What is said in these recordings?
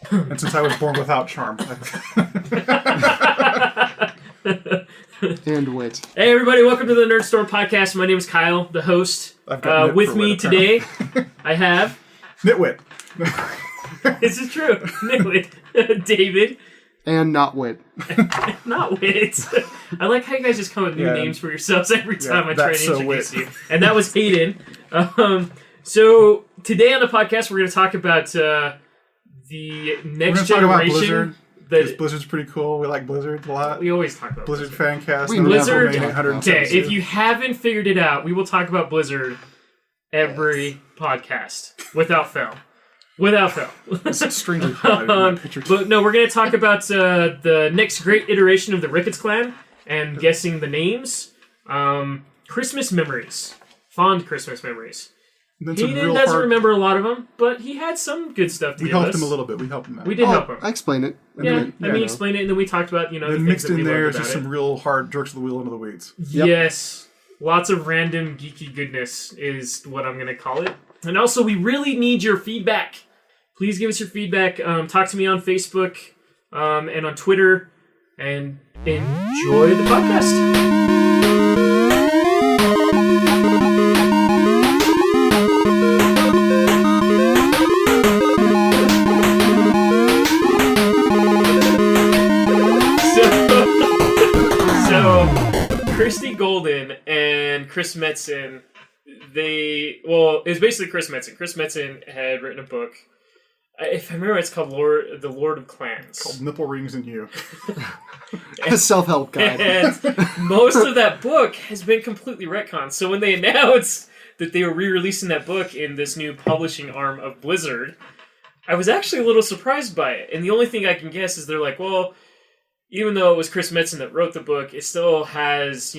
And since I was born without charm. And wit. Hey everybody, welcome to the Nerd Storm Podcast. My name is Kyle, the host. With me today, I have... Nitwit. This is true. Nitwit. David. And not wit. Not wit. I like how you guys just come up with new names for yourselves every time I try to introduce you. And that was Hayden. So today on the podcast, we're going to talk about the next generation. Because Blizzard's pretty cool. We like Blizzard a lot. We always talk about Blizzard. Fancast. Blizzard. Okay, if you haven't figured it out, we will talk about Blizzard every podcast without fail. Without fail. It's extremely hard. But no, we're going to talk about the next great iteration of the Ricketts clan and guessing the names. Christmas memories. Fond Christmas memories. He doesn't remember a lot of them, but he had some good stuff to give us. We helped him a little bit. We helped him out. We did help him. I explained it. Explained it, and then we talked about, the things mixed that we in there loved just about some real hard jerks of the wheel into the weeds. Yep. Yes. Lots of random geeky goodness is what I'm going to call it. And also, we really need your feedback. Please give us your feedback. Talk to me on Facebook and on Twitter. And enjoy the podcast. Christy Golden and Chris Metzen, it was basically Chris Metzen. Chris Metzen had written a book. If I remember, it's called The Lord of Clans. It's called Nipple Rings and You. A self-help guide. And most of that book has been completely retconned. So when they announced that they were re-releasing that book in this new publishing arm of Blizzard, I was actually a little surprised by it. And the only thing I can guess is they're like, well, even though it was Chris Metzen that wrote the book, it still has,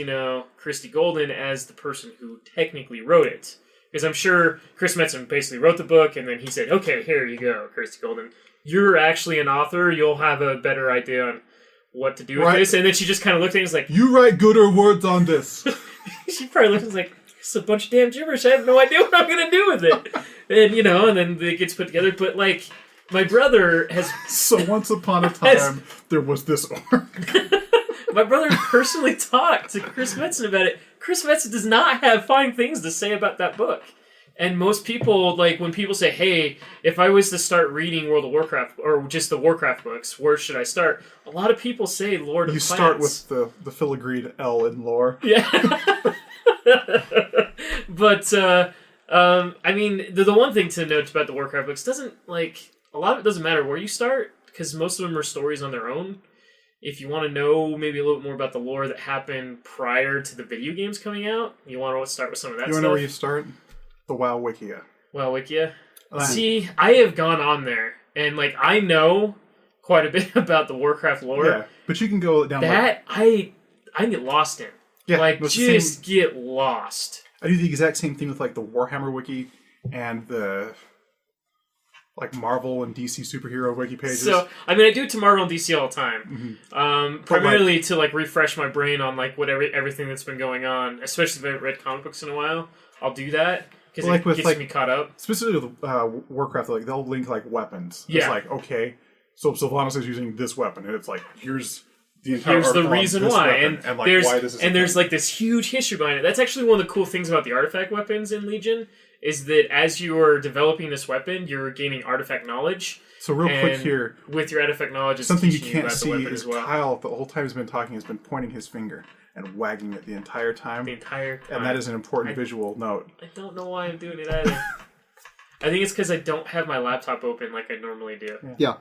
Christy Golden as the person who technically wrote it. Because I'm sure Chris Metzen basically wrote the book, and then he said, okay, here you go, Christy Golden. You're actually an author. You'll have a better idea on what to do with this. And then she just kind of looked at him and was like, you write gooder words on this. She probably looked and was like, it's a bunch of damn gibberish. I have no idea what I'm going to do with it. And, and then it gets put together. But, my brother has... So once upon a time, there was this orc. My brother personally talked to Chris Metzen about it. Chris Metzen does not have fine things to say about that book. And most people, when people say, hey, if I was to start reading World of Warcraft, or just the Warcraft books, where should I start? A lot of people say Lord of Clans. You start with the filigreed L in lore. Yeah. But, the one thing to note about the Warcraft books doesn't, a lot of it doesn't matter where you start, because most of them are stories on their own. If you want to know maybe a little bit more about the lore that happened prior to the video games coming out, you want to start with some of that stuff. You want to know where you start? The WoW Wikia. WoW Wikia? See, I have gone on there, and I know quite a bit about the Warcraft lore. Yeah, but you can go down that I get lost in. Yeah, get lost. I do the exact same thing with the Warhammer Wiki and the... Marvel and DC superhero wiki pages. So, I do it to Marvel and DC all the time. Mm-hmm. Primarily to refresh my brain on everything that's been going on. Especially if I haven't read comic books in a while. I'll do that because it gets me caught up. Specifically with Warcraft, they'll link weapons. Yeah. It's okay, so Sylvanas is using this weapon, and it's here's the entire here's the reason why, and there's why this is there's this huge history behind it. That's actually one of the cool things about the artifact weapons in Legion. Is that as you are developing this weapon, you're gaining artifact knowledge. So real quick here, with your artifact knowledge, it's something you can't about see the weapon is as well. Kyle the whole time he's been talking has been pointing his finger and wagging it the entire time. And that is an important visual note. I don't know why I'm doing it either. I think it's because I don't have my laptop open like I normally do. Yeah.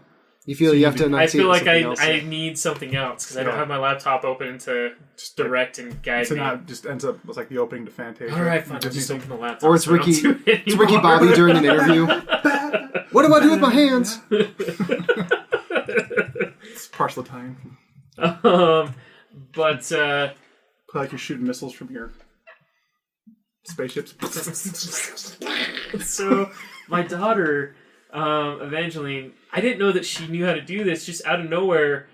You feel you have to I feel like I need something else because I don't have my laptop open to just direct and guide me. So now it just ends up like the opening to Fantasia. All right, fine. Just open the laptop. Or it's Ricky Bobby during an interview. What do I do with my hands? It's partial time. But play like you're shooting missiles from your spaceships. So my daughter, Evangeline, I didn't know that she knew how to do this. Just out of nowhere,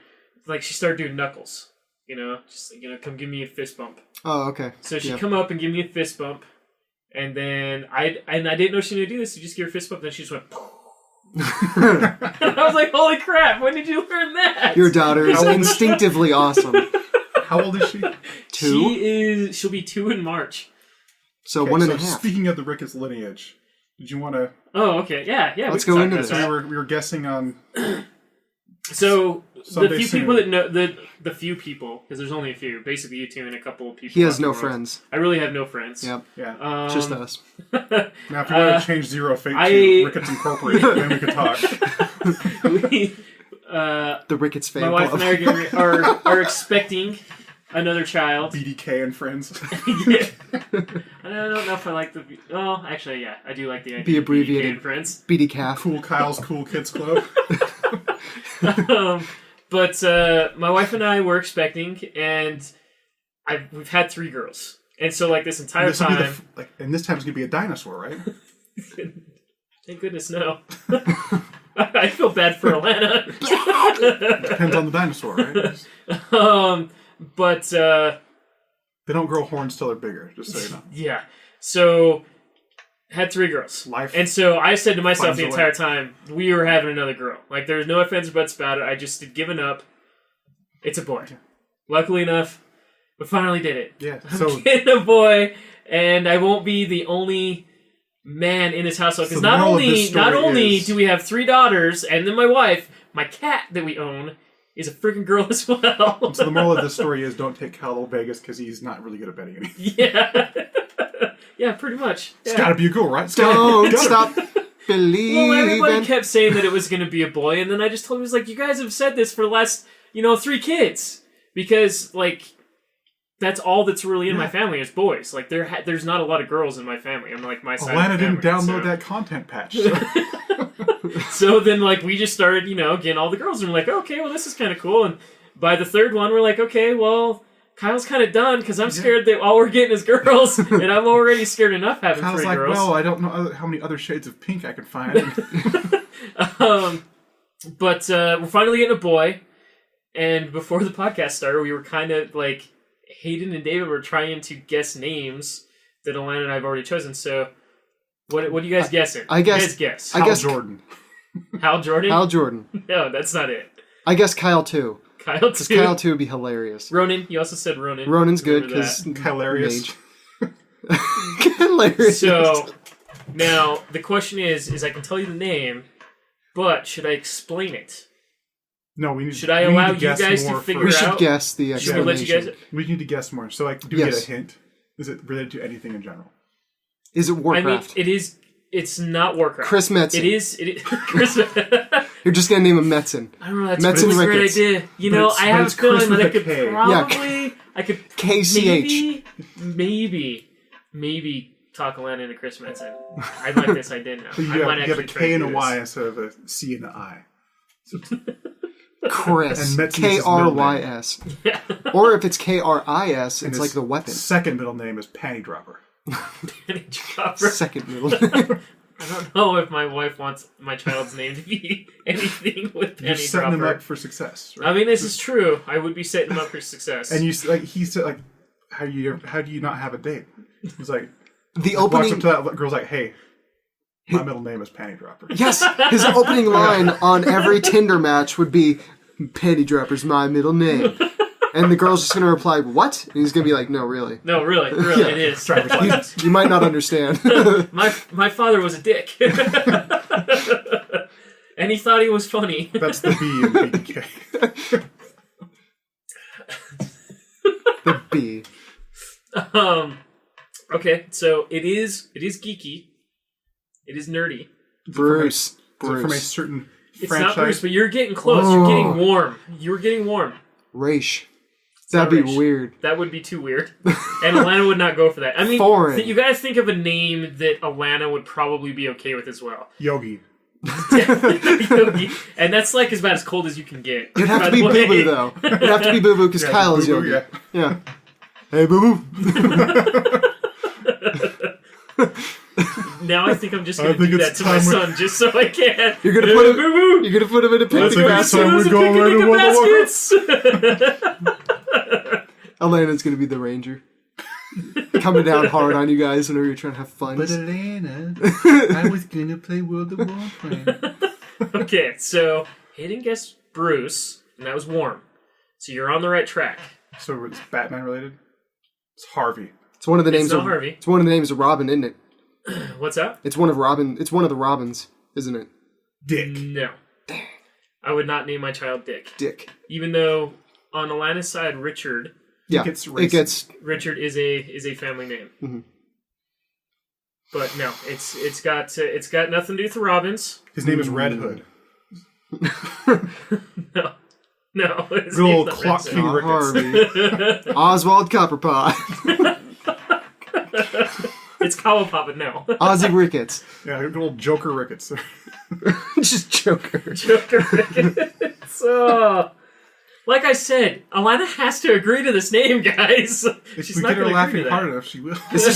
she started doing knuckles. Come give me a fist bump. Oh, okay. So she'd come up and give me a fist bump, and then I didn't know she knew how to do this. So just give her a fist bump, and then she just went. I was like, holy crap, when did you learn that? Your daughter is instinctively awesome. How old is she? 2? She'll be 2 in March. So 1.5. Speaking of the Ricketts lineage, did you want to... Oh, okay. Yeah. Let's go into this. So we were guessing on... So, Someday the few soon. people that know... The few people, because there's only a few, basically you two and a couple of people. He has no friends. I really have no friends. Yep. Yeah. Just us. Now, if you want to change Zero Fate to Ricketts Incorporated, then we could talk. The Ricketts fan My wife club. and I are expecting another child. BDK and friends. Yeah. I don't know if I like the... Oh, actually, yeah. I do like the idea Be of abbreviated. BDK and friends. BD Calf. Cool Kyle's Cool Kids Club. But my wife and I were expecting, and we've had 3 girls. And so, like, this entire time... and this time it's going to be a dinosaur, right? Thank goodness, no. I feel bad for Alana. Depends on the dinosaur, right? But... They don't grow horns till they're bigger, just so you know. Yeah. So... Had 3 girls. Life. And so I said to myself finds the a way. entire time, we were having another girl. Like, there's no ifs, ands, or buts about it. I just had given up. It's a boy. Luckily enough, we finally did it. Yeah. I'm getting a boy, and I won't be the only man in this household. Because not only do we have 3 daughters, and then my wife, my cat that we own is a freaking girl as well. So the moral of this story is don't take Kyle to Vegas because he's not really good at betting anything. Yeah. Yeah, pretty much. It's gotta be a girl, right? Don't stop believing. Well, everybody kept saying that it was going to be a boy, and then I just told him, I was like, you guys have said this for the last, 3 kids. Because, like, that's all that's really in my family is boys. Like, there's not a lot of girls in my family. I'm like, my side Alana of the family, didn't download that content patch. So. So then, like, we just started, getting all the girls, and we're like, okay, well, this is kind of cool. And by the 3rd one, we're like, okay, well... Kyle's kind of done because I'm scared that all we're getting is girls, and I'm already scared enough having Kyle's 3 like, girls. well, I don't know how many other shades of pink I can find. But we're finally getting a boy, and before the podcast started, we were kind of like Hayden and David were trying to guess names that Alana and I have already chosen. So, what are you guys guessing? I guess. You guys guess. Hal Jordan. Hal Jordan? Hal Jordan. No, that's not it. I guess Kyle 2. Kyle Because 2. Kyle 2 would be hilarious. Ronan. You also said Ronan. Ronan's good because hilarious. Hilarious. So now the question is I can tell you the name, but should I explain it? No, we need. Should I allow you guys to figure We out? should guess the Should we let you explanation. guys? We need to guess more. So, do we get a hint? Is it related to anything in general? Is it Warcraft? I mean, it is. It's not Warcraft. Chris Metzen. It is. Chris. You're just gonna name him Metzen. I don't know. That's Metzen a great Ricketts. idea. I have a it's feeling Chris that I with a could K. probably. I could KCH. maybe talk Alana into Chris Metzen. I like this idea now. You have a K and a Y instead of a C and an I. So Chris. And Metzen's his middle name. KRYS. Yeah. Or if it's KRIS, And it's his like the weapon. Second middle name is Panty Dropper. Second middle name. I don't know if my wife wants my child's name to be anything with You're Penny setting Dropper. him up for success. Right? I mean, this is true. I would be setting him up for success. And he said how do you not have a date? He's like The walks opening. up to that girl's like, hey, my middle name is Panty Dropper. Yes, his opening line on every Tinder match would be, "Panty Dropper's my middle name," and the girl's just gonna reply, "What?" And he's gonna be like, "No, really." No, really, Yeah. it is. Driver's license. You might not understand. My father was a dick. And he thought he was funny. That's the B in BDK. The B. Okay, so it is geeky. It is nerdy. Bruce. From a certain It's franchise. not Bruce, but you're getting close. Oh. You're getting warm. You're getting warm. Raish. not That'd be rich. weird. That would be too weird. And Alana would not go for that. I mean, Foreign. you guys think of a name that Alana would probably be okay with as well. Yogi. Yogi. And that's like about as cold as you can get. It'd have to be Boo Boo, though. It'd have to be Boo Boo because Kyle is Boo-Boo, Yogi. Yeah. Hey, Boo Boo. Now I think I'm just going to do that it's to my time son just so I can. You're gonna put him. Boo-boo. You're gonna put him in a Let's picnic go basket. time to we're going right picnic to Walla baskets. Elena's gonna be the ranger, coming down hard on you guys whenever you're trying to have fun. But Elena, I was gonna play World of Warcraft. Okay, so he didn't guess Bruce, and that was Warm. So you're on the right track. So it's Batman related? It's Harvey. It's one of the names It's not of Harvey. It's one of the names of Robin, isn't it? What's that? It's one of the Robins, isn't it? Dick. No. I would not name my child Dick. Dick. Even though on Alana's side, Richard. Yeah, it gets Richard is a family name. Mm-hmm. But no, it's got nothing to do with the Robins. His name is Red Hood. No. Good old Clock King Ricketts. Harvey. Oswald Copperpot. It's Kawapapa, no. Ozzy Ricketts. Yeah, good old Joker Ricketts. Just Joker. Joker Ricketts. Oh. Like I said, Alana has to agree to this name, guys. If She's we not get her going to agree laughing to hard that. enough, she will. This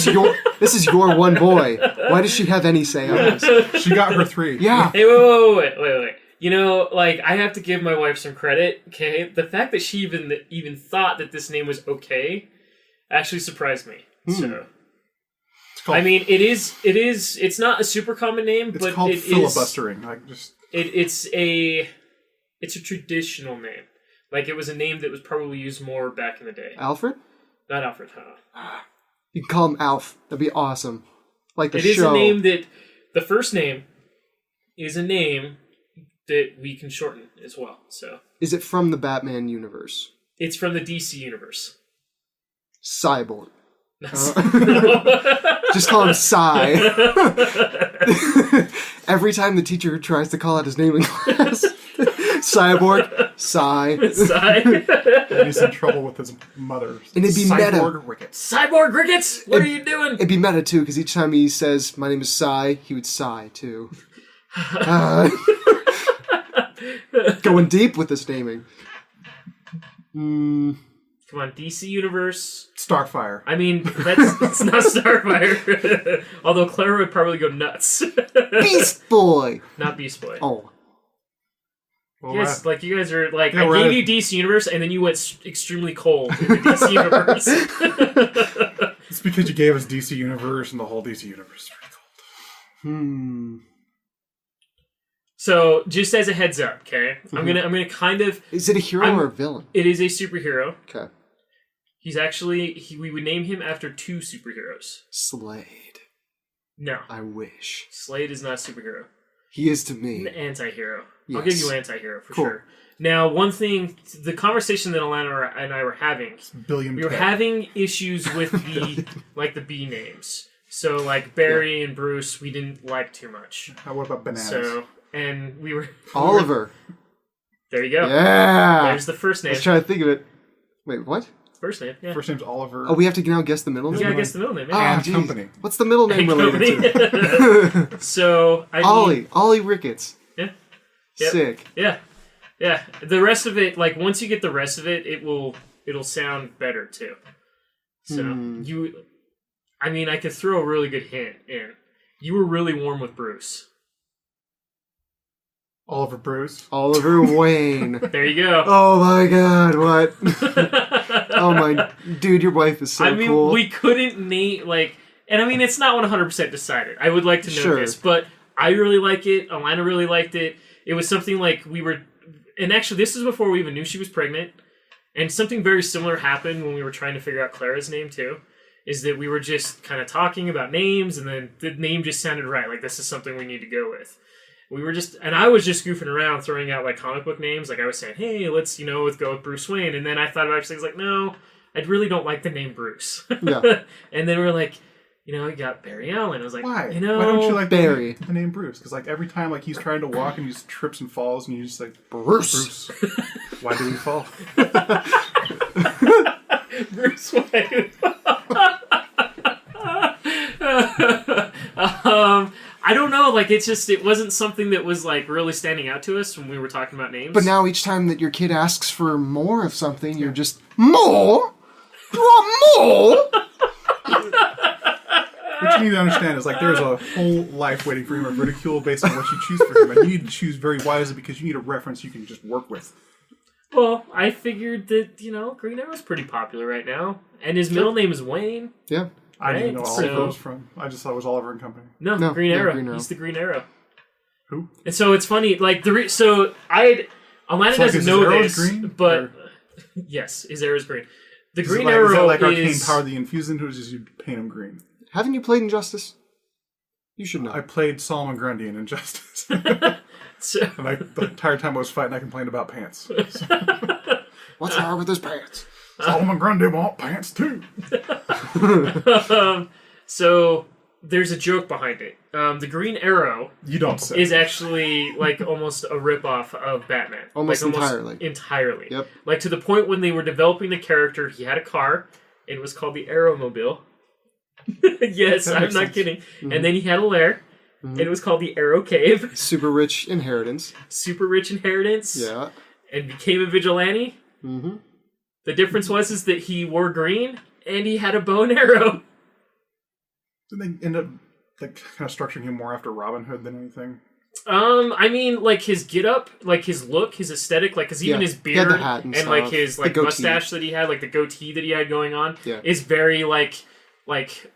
is your one boy. Why does she have any say on this? She got her 3. Yeah. Hey, wait. You know, like, I have to give my wife some credit, okay? The fact that she even thought that this name was okay actually surprised me. So, I mean, it's not a super common name, It's but called it filibustering. is, it's a traditional name. Like, it was a name that was probably used more back in the day. Alfred? Not Alfred, huh? You can call him Alf. That'd be awesome. Like the show. It is a name that, the first name is a name that we can shorten as well. So Is it from the Batman universe? it's from the DC universe. Cyborg. No. Just call him Cy. Every time the teacher tries to call out his name in class, Cyborg, Cy. Cy. He's in trouble with his mother. And it'd be Cyborg meta. Ricketts. Cyborg Ricketts, what are you doing? It'd be meta too, because each time he says, "My name is Cy," he would sigh too. Going deep with this naming. Come on, DC Universe. Starfire. I mean, it's not Starfire. Although Clara would probably go nuts. Beast Boy! Not Beast Boy. Oh. Well, Yes, like you guys are like, Yeah, I we're gave you DC Universe, and then you went extremely cold in the DC Universe. it's because you gave us DC Universe, and the whole DC Universe is pretty cold. So, just as a heads up, okay, I'm gonna kind of. Is it a hero or a villain? It is a superhero. Okay. He's actually we would name him after 2 superheroes. Slade. No, I wish. Slade is not a superhero. He is to me. An anti-hero. Yes. I'll give you anti-hero for Cool. sure. Now, one thing, the conversation that Alana and I were having, we were having issues with the B names. So, like Barry and Bruce, we didn't like too much. What about bananas? So, and we were Oliver. There you go. Yeah. There's the first I name. was trying to think of it. Wait, what? First name. Yeah. First name's Oliver. Oh, we have to now guess the middle name? Yeah, I guess the middle name. Oh, Yeah. And geez. company. What's the middle name And related company. to? So, I mean, Ollie Ricketts. Yeah. Yep. Sick. Yeah. The rest of it, like once you get the rest of it, it'll sound better too. So I mean, I could throw a really good hint in. You were really warm with Bruce. Oliver Bruce. Oliver Wayne. There you go. Oh my god, what? Oh my... Dude, your wife is so I mean, cool. we couldn't name, and I mean, it's not 100% decided. I would like to know Sure. this, but I really like it. Alana really liked it. It was something like we were... And actually, this is before we even knew she was pregnant. And something very similar happened when we were trying to figure out Clara's name, too. Is that we were just kind of talking about names, and then the name just sounded right. Like, this is something we need to go with. We were just... And I was just goofing around, throwing out, like, comic book names. Like, I was saying, hey, let's go with Bruce Wayne. And then I thought about it, I was like, no, I really don't like the name Bruce. Yeah. And then we were like... you got Barry Allen. I was like, Why? Why Why don't you like Barry? the name Bruce? Because like every time like he's trying to walk and he just trips and falls and you just like Bruce. Why do we fall? Bruce Wayne. I don't know. Like it wasn't something that was like really standing out to us when we were talking about names. But now each time that your kid asks for more of something, you're just, more? You want more? What you need to understand is like there's a whole life waiting for him of ridicule based on what you choose for him, and you need to choose very wisely because you need a reference you can just work with. Well, I figured that Green Arrow's pretty popular right now, and his middle name is Wayne. Yeah. I didn't even know Right, Oliver was from. I just thought it was Oliver and Company. No, No, Green yeah, Arrow. Green Arrow. He's the Green Arrow. Who? And so it's funny, like so Alana So, like, doesn't is know his arrows this, green, but or- yes, his arrow is green. The Is green it arrow is that like arcane is power that you infuse into, or just you paint him green? Haven't you played Injustice? You should know. I played Solomon Grundy in Injustice. so, And the entire time I was fighting, I complained about pants. What's wrong with his pants? Solomon Grundy want pants too. so there's a joke behind it. The Green Arrow You don't say. is actually like almost a ripoff of Batman. Almost Like, entirely. Entirely. Yep. Like to the point when they were developing the character, he had a car. It was called the Arrowmobile. Yes, That I'm makes not sense. kidding. And then he had a lair. And it was called the Arrow Cave. Super rich inheritance. Super rich inheritance. Yeah. And became a vigilante. Mm-hmm. The difference was that he wore green and he had a bow and arrow. Didn't they end up like kind of structuring him more after Robin Hood than anything? I mean, like his get-up, like his look, his aesthetic, like, because even Yeah, his he had beard the hat and like stuff, his the like goatee. mustache that he had, like the goatee that he had going on, Yeah. is very like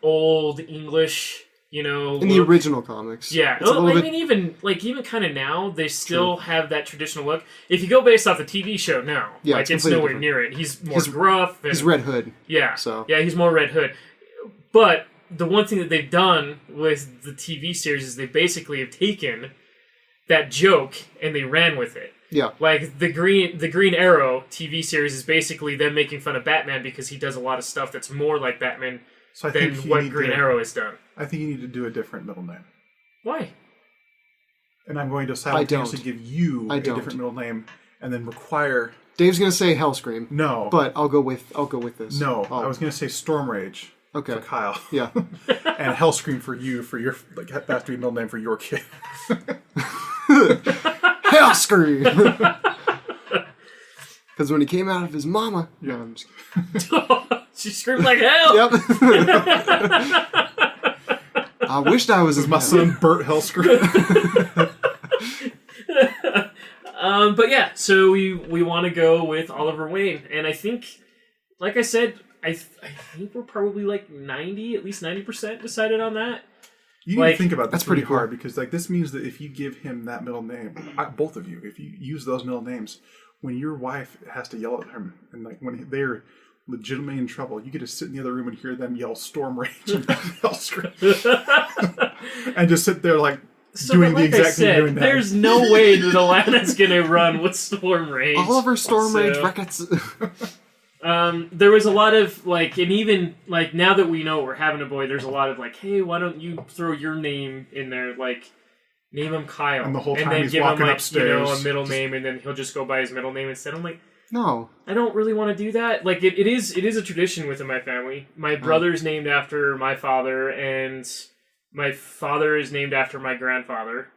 old English, you know. In the look. original comics. Yeah, It's a little I bit... mean, even kind of now, they still have that traditional look. If you go based off the TV show now, Yeah, like it's it's completely nowhere different. near it. He's more His- gruff. And, He's Red Hood. Yeah, So. yeah, he's more Red Hood. But the one thing that they've done with the TV series is they basically have taken that joke and they ran with it. Yeah. Like the Green Arrow TV series is basically them making fun of Batman because he does a lot of stuff that's more like Batman So I than think you what need Green to, Arrow has done. I think you need to do a different middle name. Why? And I'm going to simultaneously give you I a don't. different middle name, and then require Dave's gonna say Hellscream. no, But I'll go with this. no. Oh, I was going to say Storm Rage okay. for Kyle, Yeah. and Hellscream for you for your like that has to be a middle name for your kid. Hellscream. Because when he came out of his mama. No, I'm just She screamed like hell. Yep. I wished I was This is my son Bert Hellscream. But yeah, so we want to go with Oliver Wayne, and I think, like I said, I think we're probably like at least 90% decided on that. You need Like, to think about this that's pretty pretty hard because like this means that if you give him that middle name, both of you, if you use those middle names, when your wife has to yell at him and like when they're legitimately in trouble, you get to sit in the other room and hear them yell Storm Rage and Hellscream, and just sit there like doing but the like I exact thing said, you're doing now. there's no way that Alana's gonna run with Storm Rage. Oliver Storm Rage So- Records. There was a lot of like, and even like now that we know we're having a boy, there's a lot of like, hey, why don't you throw your name in there? Like, name him Kyle, And the whole time then he's give walking him like upstairs, a middle name, and then he'll just go by his middle name instead. I'm like, No. I don't really want to do that. Like, it is a tradition within my family. My brother's named after my father, and my father is named after my grandfather.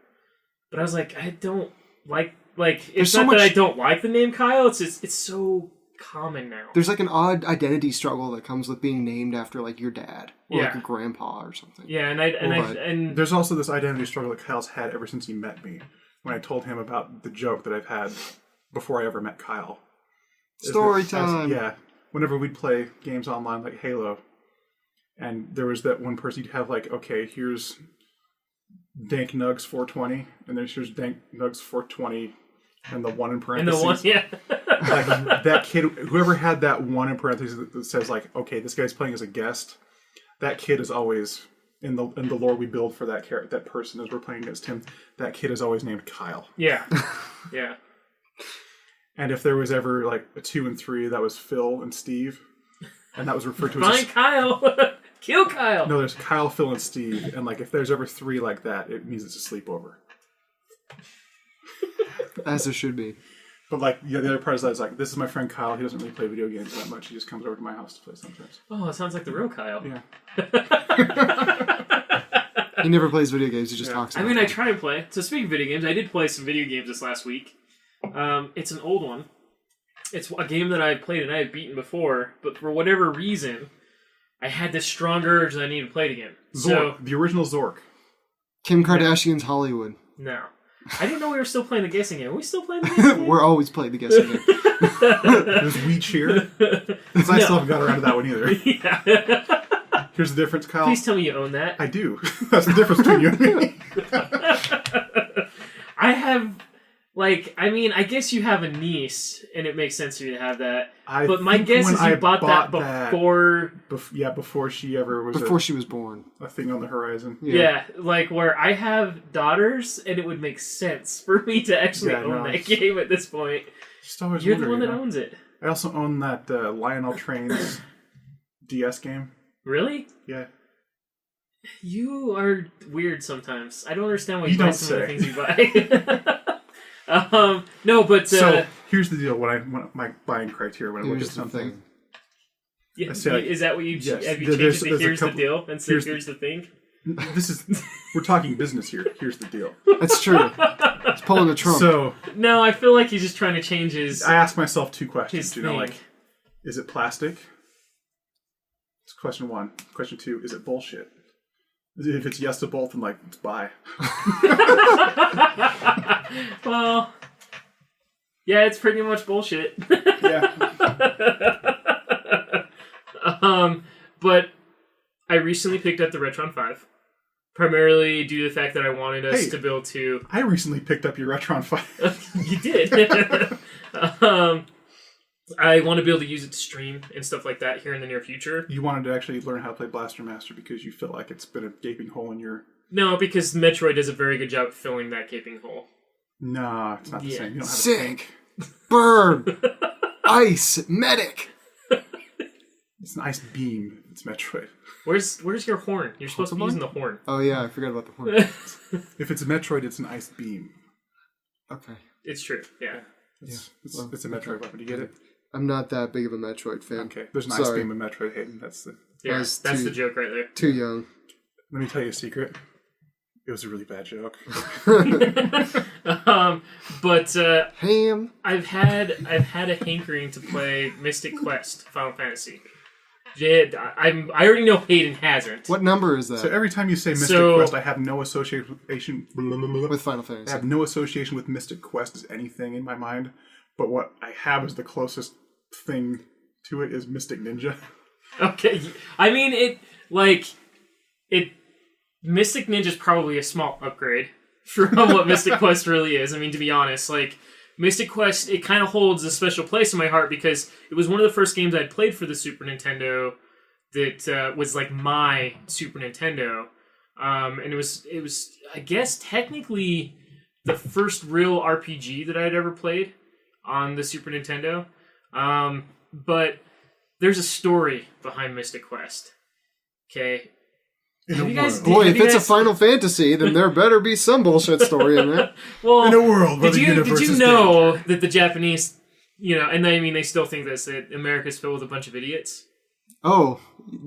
But I was like, I don't like it's There's so not that much- I don't like the name Kyle. It's just, it's so common now. There's like an odd identity struggle that comes with being named after like your dad or like Yeah. a grandpa or something. Yeah, But and There's also this identity struggle that Kyle's had ever since he met me. When I told him about the joke that I've had before I ever met Kyle. Is Story that- time. Yeah. Whenever we'd play games online like Halo, and there was that one person you'd have like, okay, here's Dank Nugs 420, and then here's Dank Nugs 420, and the one in and parentheses. the one, yeah. Like that kid, whoever had that one in parentheses that says like, okay, this guy's playing as a guest. That kid is always in the lore we build for that that person as we're playing against him. That kid is always named Kyle. Yeah. Yeah. And if there was ever like a 2 and 3, that was Phil and Steve, and that was referred to as Find Kyle. Kill Kyle. no. There's Kyle, Phil, and Steve, and like if there's ever 3 like that, it means it's a sleepover. As there should be. But like the other part is that it's like, this is my friend Kyle. He doesn't really play video games that much. He just comes over to my house to play sometimes. Oh, it sounds like the real Kyle. Yeah. He never plays video games, he just Yeah. talks I about mean, I them. try to play. So speaking of video games, I did play some video games this last week. It's an old one. It's a game that I played and I had beaten before, but for whatever reason, I had this strong urge that I needed to play it again. Zork, the original Zork. Kim Kardashian's Hollywood. No. I didn't know we were still playing the guessing game. Are we still playing the guessing game? We're always playing the guessing game. There's We Cheer. Because I still haven't got around to that one either. Yeah. Here's the difference, Kyle. Please tell me you own that. I do. That's the difference between you and me. I have, like, I mean, I guess you have a niece, and it makes sense for you to have that. But my guess is you bought that before... before she ever was... Before she was born. A thing on the horizon. Yeah, like, where I have daughters, and it would make sense for me to actually own that game at this point. You're the one that owns it. I also own that Lionel Trains DS game. Really? Yeah. You are weird sometimes. I don't understand why you buy some of the things you buy. No, but... so, here's the deal. When my buying criteria when I look at something... Yeah, is that what you... Yes, have you changed it to here's the deal and say here's the thing? This is... We're talking business here. Here's the deal. That's true. It's pulling the Trump. So... No, I feel like he's just trying to change his... I ask myself two questions. Like, is it plastic? It's question one. Question two, is it bullshit? If it's yes to both, then like, it's buy. Well, yeah, it's pretty much bullshit. Yeah. But I recently picked up the Retron 5. Primarily due to the fact that I wanted us to build to... I recently picked up your Retron 5. You did. I want to be able to use it to stream and stuff like that here in the near future. You wanted to actually learn how to play Blaster Master because you feel like it's been a gaping hole in your... No, because Metroid does a very good job of filling that gaping hole. Nah, it's not the same. You don't have Sick. Burn. Ice. Medic. It's an ice beam. It's Metroid. Where's your horn? You're supposed to be using the horn. Oh yeah, I forgot about the horn. If it's a Metroid, it's an ice beam. Okay. It's true, yeah. It's a Metroid weapon. Do you get it? I'm not that big of a Metroid fan. Okay, there's an ice beam in Metroid Hayden. That's the the joke right there. Too young. Let me tell you a secret. It was a really bad joke. But Ham. I've had a hankering to play Mystic Quest Final Fantasy. Yeah, I already know Hayden hasn't. What number is that? So every time you say Mystic Quest, I have no association with Final Fantasy. I have no association with Mystic Quest as anything in my mind. But what I have is the closest thing to it is Mystic Ninja. Okay, I mean Mystic Ninja is probably a small upgrade from what Mystic Quest really is. I mean, to be honest, like Mystic Quest, it kind of holds a special place in my heart because it was one of the first games I'd played for the Super Nintendo that was like my Super Nintendo, and it was I guess technically the first real RPG that I'd ever played on the Super Nintendo. But there's a story behind Mystic Quest. Okay. If it's a Final Fantasy, then there better be some bullshit story in there. Well, in a world where did you know that the Japanese, and I mean they still think this, that America's filled with a bunch of idiots? Oh,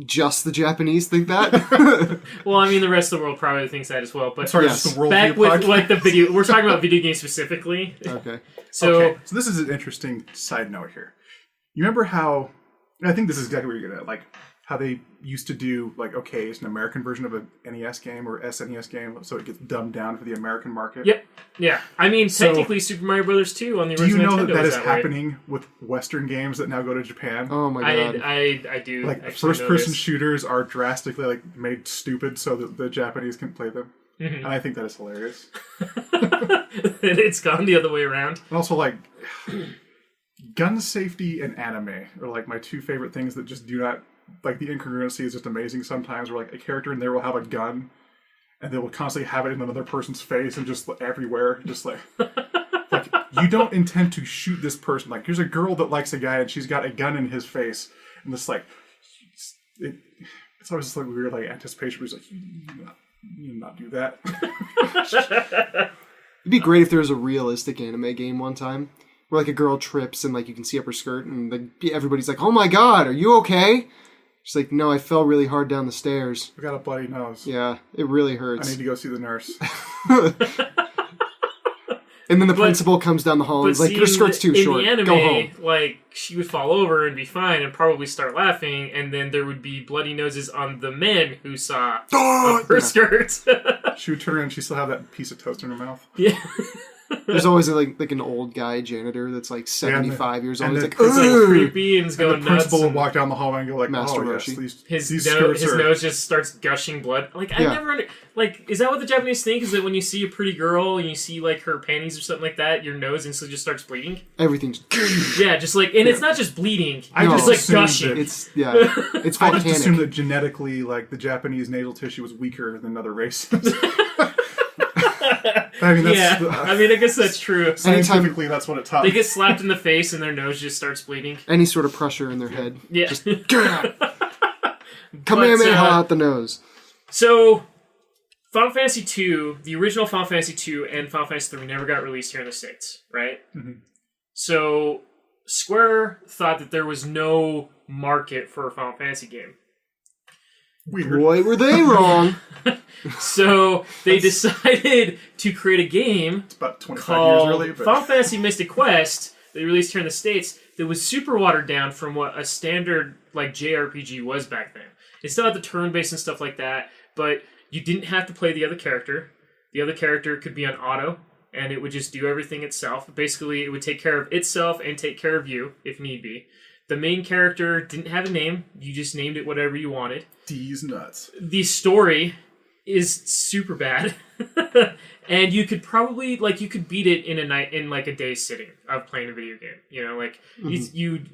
just the Japanese think that? Well, I mean the rest of the world probably thinks that as well. But just the world back with like the video, we're talking about video games specifically. Okay. So this is an interesting side note here. You remember how? I think this is exactly what you're gonna like. How they used to do, like, okay, it's an American version of an NES game or SNES game, so it gets dumbed down for the American market. Yep. Yeah. I mean, technically, Super Mario Brothers 2 on the original Nintendo. Do you know that is happening with Western games that now go to Japan? Oh my god. I do. Like, first-person shooters are drastically, like, made stupid so that the Japanese can play them. Mm-hmm. And I think that is hilarious. It's gone the other way around. And also, like, gun safety and anime are, like, my two favorite things that just do not... Like, the incongruency is just amazing sometimes, where, like, a character in there will have a gun, and they will constantly have it in another person's face and just everywhere. Just, like, you don't intend to shoot this person. Like, here's a girl that likes a guy, and she's got a gun in his face, and it's like... It's always just, like, weird, like, anticipation, where he's like, you not do that. It'd be great if there was a realistic anime game one time, where, like, a girl trips, and, like, you can see up her skirt, and everybody's like, oh my god, are you okay? She's like, no, I fell really hard down the stairs. I got a bloody nose. Yeah, it really hurts. I need to go see the nurse. And then the principal comes down the hall and is like, your skirt's too short. In the anime, go home. Like, she would fall over and be fine and probably start laughing, and then there would be bloody noses on the men who saw her skirt. She would turn around and she'd still have that piece of toast in her mouth. Yeah. There's always like an old guy janitor that's like 75 years old. and He's the- like, It's like "Ugh." creepy and is And going the nuts. principal will and walk down the hallway and go like, Master "Oh yes, Roshi. these his skirts are." nose just starts gushing blood. Like I Yeah. never like. Is that what the Japanese think? Is that when you see a pretty girl and you see like her panties or something like that, your nose instantly just starts bleeding? Everything's. Yeah, just like, and it's not just bleeding. I No. It's like assumed gushing. that- It's it's I just volcanic. assumed that genetically, like the Japanese nasal tissue was weaker than other races. I mean, that's Yeah, I mean, I guess that's true. scientifically that's what it taught. They get slapped in the face and their nose just starts bleeding. Any sort of pressure in their head. Yeah. Kamehameha But, out the nose. So, Final Fantasy II, the original Final Fantasy II and Final Fantasy III never got released here in the States, right? Mhm. So, Square thought that there was no market for a Final Fantasy game. Weird. Boy, were they wrong. So, they decided to create a game It's about 25 called years early, but Final Fantasy Mystic Quest that they released here in the States that was super watered down from what a standard like JRPG was back then. It still had the turn-based and stuff like that, but you didn't have to play the other character. The other character could be on auto, and it would just do everything itself. Basically, it would take care of itself and take care of you, if need be. The main character didn't have a name. You just named it whatever you wanted. D's nuts. The story is super bad. And you could probably, like, you could beat it in a night, in like a day's sitting of playing a video game. You know, like,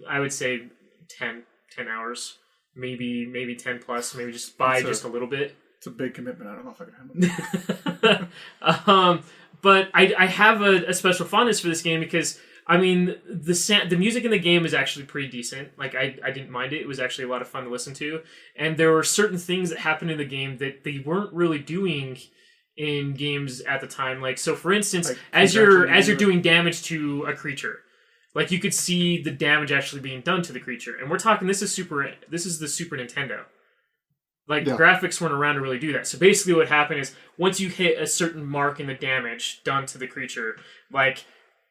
I would say 10 hours. Maybe 10 plus, maybe just buy just a little bit. It's a big commitment. I don't know if I can handle it. But I have a special fondness for this game because, I mean, the music in the game is actually pretty decent. Like, I didn't mind it. It was actually a lot of fun to listen to. And there were certain things that happened in the game that they weren't really doing in games at the time. Like, so for instance, Like, as you're doing damage to a creature, like, you could see the damage actually being done to the creature. And we're talking, this is the Super Nintendo. Like, Yeah. graphics weren't around to really do that. So basically what happened is, once you hit a certain mark in the damage done to the creature, like,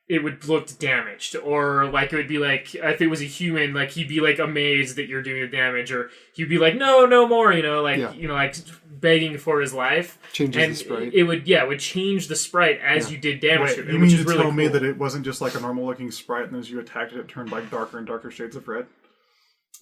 it would look damaged. Or, like, it would be like, if it was a human, like, he'd be, like, amazed that you're doing the damage. Or he'd be like, no more, like, begging for his life. Changes And the sprite. it would change the sprite as you did damage to Wait, it, you which mean is to really tell me cool. that it wasn't just like a normal looking sprite and as you attacked it, it turned like darker and darker shades of red?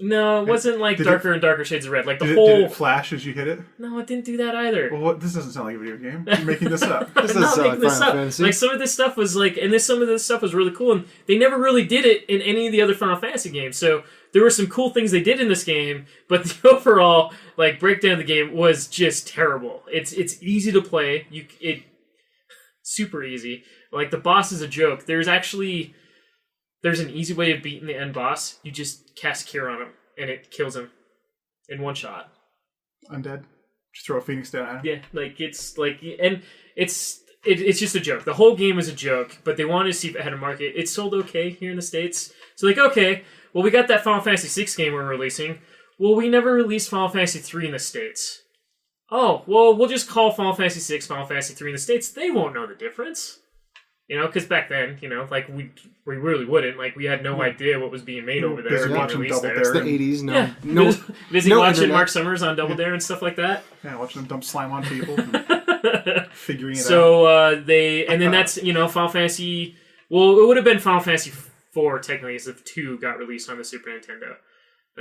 No, it wasn't like Did darker and darker shades of red. Like the Did whole... it flash as you hit it? No, it didn't do that either. Well, this doesn't sound like a video game. You're making this up. This I'm is not making this Final up. Fantasy. Like, some of this stuff was like, and some of this stuff was really cool, and they never really did it in any of the other Final Fantasy games. So there were some cool things they did in this game, but the overall like breakdown of the game was just terrible. It's easy to play. Super easy. Like, the boss is a joke. There's an easy way of beating the end boss. You just cast Cure on him, and it kills him in one shot. Undead? Just throw a phoenix down at him? Yeah, like, it's like, and it's just a joke. The whole game is a joke, but they wanted to see if it had a market. It sold okay here in the States. So, like, okay, well, we got that Final Fantasy VI game we're releasing. Well, we never released Final Fantasy III in the States. Oh, well, we'll just call Final Fantasy VI Final Fantasy III in the States. They won't know the difference. You know, because back then, like, we really wouldn't. Like, we had no idea what was being made over there. Busy or being watching released Double there. Dare. It's the 80s. No, Yeah, no, busy no watching internet. Mark Summers on Double Dare and stuff like that. Yeah, watching them dump slime on people. And figuring it out. So and then that's, Final Fantasy. Well, it would have been Final Fantasy IV technically, as if 2 got released on the Super Nintendo.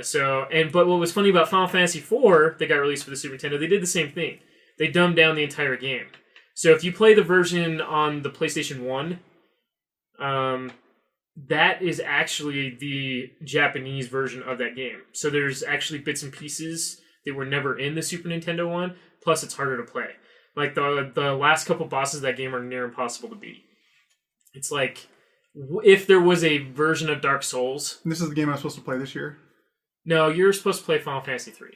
So, but what was funny about Final Fantasy IV that got released for the Super Nintendo, they did the same thing. They dumbed down the entire game. So if you play the version on the PlayStation 1, that is actually the Japanese version of that game. So there's actually bits and pieces that were never in the Super Nintendo one. Plus, it's harder to play. Like, the last couple bosses of that game are near impossible to beat. It's like, if there was a version of Dark Souls... And this is the game I'm supposed to play this year? No, you're supposed to play Final Fantasy 3,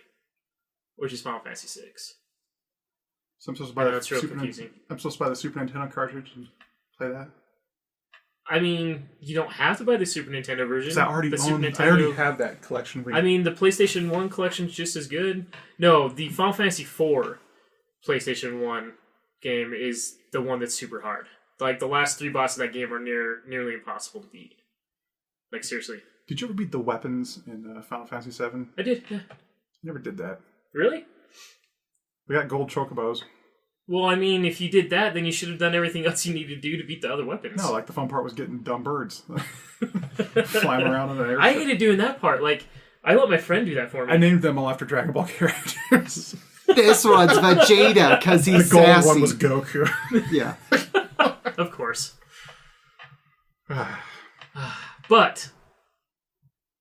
which is Final Fantasy 6. So I'm supposed to buy It's real confusing. I'm supposed to buy the Super Nintendo cartridge and play that? I mean, you don't have to buy the Super Nintendo version. Because I already the Super I already have that collection. I mean, the PlayStation 1 collection is just as good. No, the Final Fantasy 4 PlayStation 1 game is the one that's super hard. Like, the last 3 bosses of that game are nearly impossible to beat. Like, seriously. Did you ever beat the weapons in Final Fantasy VII? I did, yeah. Never did that. Really? We got gold chocobos. Well, I mean, if you did that, then you should have done everything else you needed to do to beat the other weapons. No, like the fun part was getting dumb birds flying around in the air. I hated doing that part. Like, I let my friend do that for me. I named them all after Dragon Ball characters. This one's Vegeta because he's The gold sassy. one was Goku. Yeah. Of course. But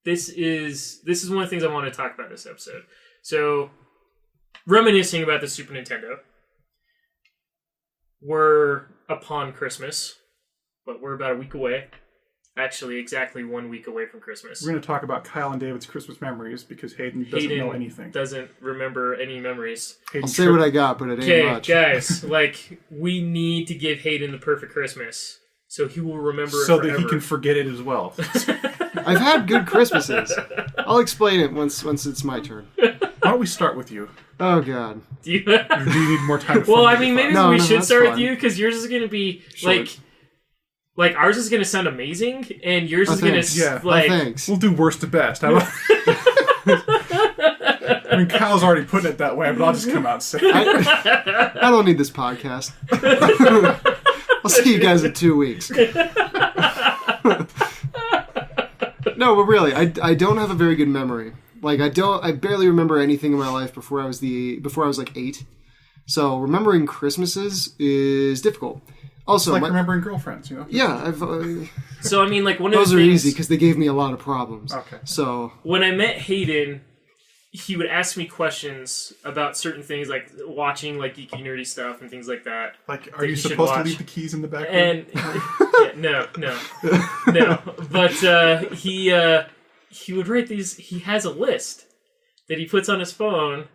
this is one of the things I want to talk about this episode. So, reminiscing about the Super Nintendo. We're upon Christmas, but we're about a week away. Actually, exactly 1 week away from Christmas. We're going to talk about Kyle and David's Christmas memories because Hayden doesn't know anything. Doesn't remember any memories. I'll say what I got, but it ain't much. Okay, guys, like, we need to give Hayden the perfect Christmas so he will remember it so forever. that he can forget it as well. I've had good Christmases. I'll explain it once it's my turn. Why don't we start with you? Oh, God. Do you... Or do you need more time? Well, I mean, maybe we should that's start fine. with you because yours is going to be Short. like ours is going to sound amazing, and yours is going thanks. to Yeah. like. Thanks. We'll do worst to best. I mean, Kyle's already putting it that way, but I'll just come out and say it. I don't need this podcast. I'll see you guys in 2 weeks. No, but really, I don't have a very good memory. Like, I barely remember anything in my life before I was like 8. So remembering Christmases is difficult. Also, Like remembering girlfriends, you know? yeah, I've So I mean, like one of those the are things, easy because they gave me a lot of problems. Okay. So when I met Hayden, he would ask me questions about certain things, like watching like geeky nerdy stuff and things like that. Like, are that you should supposed to watch. leave the keys in the back room? And yeah, no. But he would write these. He has a list that he puts on his phone,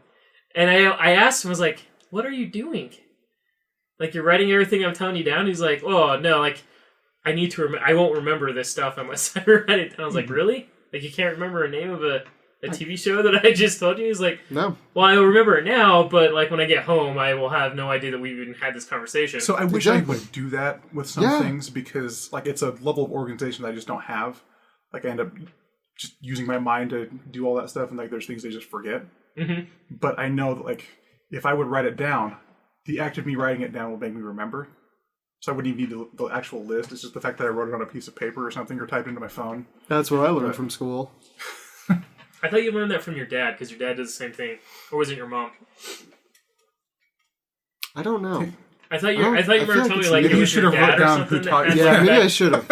and I asked him, I was like, "What are you doing? Like, you're writing everything I'm telling you down?" He's like, "Oh no, like I need to. I won't remember this stuff unless I write it down." I was like, "Really? Like you can't remember a name of a TV show that I just told you?" He's like, no. "Well, I will remember it now, but like when I get home, I will have no idea that we even had this conversation." So I wish Exactly. I would do that with some Yeah. things because, like, it's a level of organization that I just don't have. Like, I end up just using my mind to do all that stuff, and like, there's things I just forget. Mm-hmm. But I know that, like, if I would write it down, the act of me writing it down will make me remember. So I wouldn't even need the actual list. It's just the fact that I wrote it on a piece of paper or something or typed into my phone. That's what I learned from school. I thought you learned that from your dad because your dad does the same thing, or was it your mom? I don't know. I thought you I remember feel like telling me it's- like maybe it you was should your have wrote dad or down something. who taught that you. has, Yeah, like, maybe bad- I should have.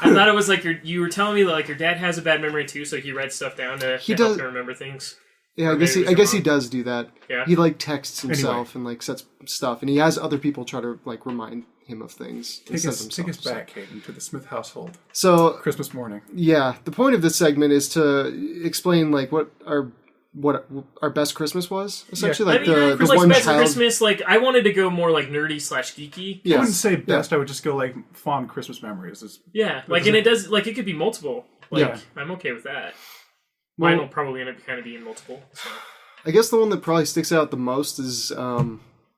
I thought it was like you were telling me that like your dad has a bad memory too, so he writes stuff down to He help does- him remember things. Yeah, Or I guess maybe it I was guess your he does do that. Yeah. He like texts himself Anyway. and like sets stuff, and he has other people try to like remind him of things instead of Take himself. us back, Hayden, to the Smith household. So Christmas morning. yeah, the point of this segment is to explain like what our best Christmas was. Essentially, I like mean, the for like one best child. Christmas, like I wanted to go more like nerdy / geeky. I Yes. wouldn't say best. I would just go like fond Christmas memories. Yeah, like and it does like it could be multiple. Like Yeah. I'm okay with that. Well- Mine will probably end up kind of being multiple. So. I guess the one that probably sticks out the most is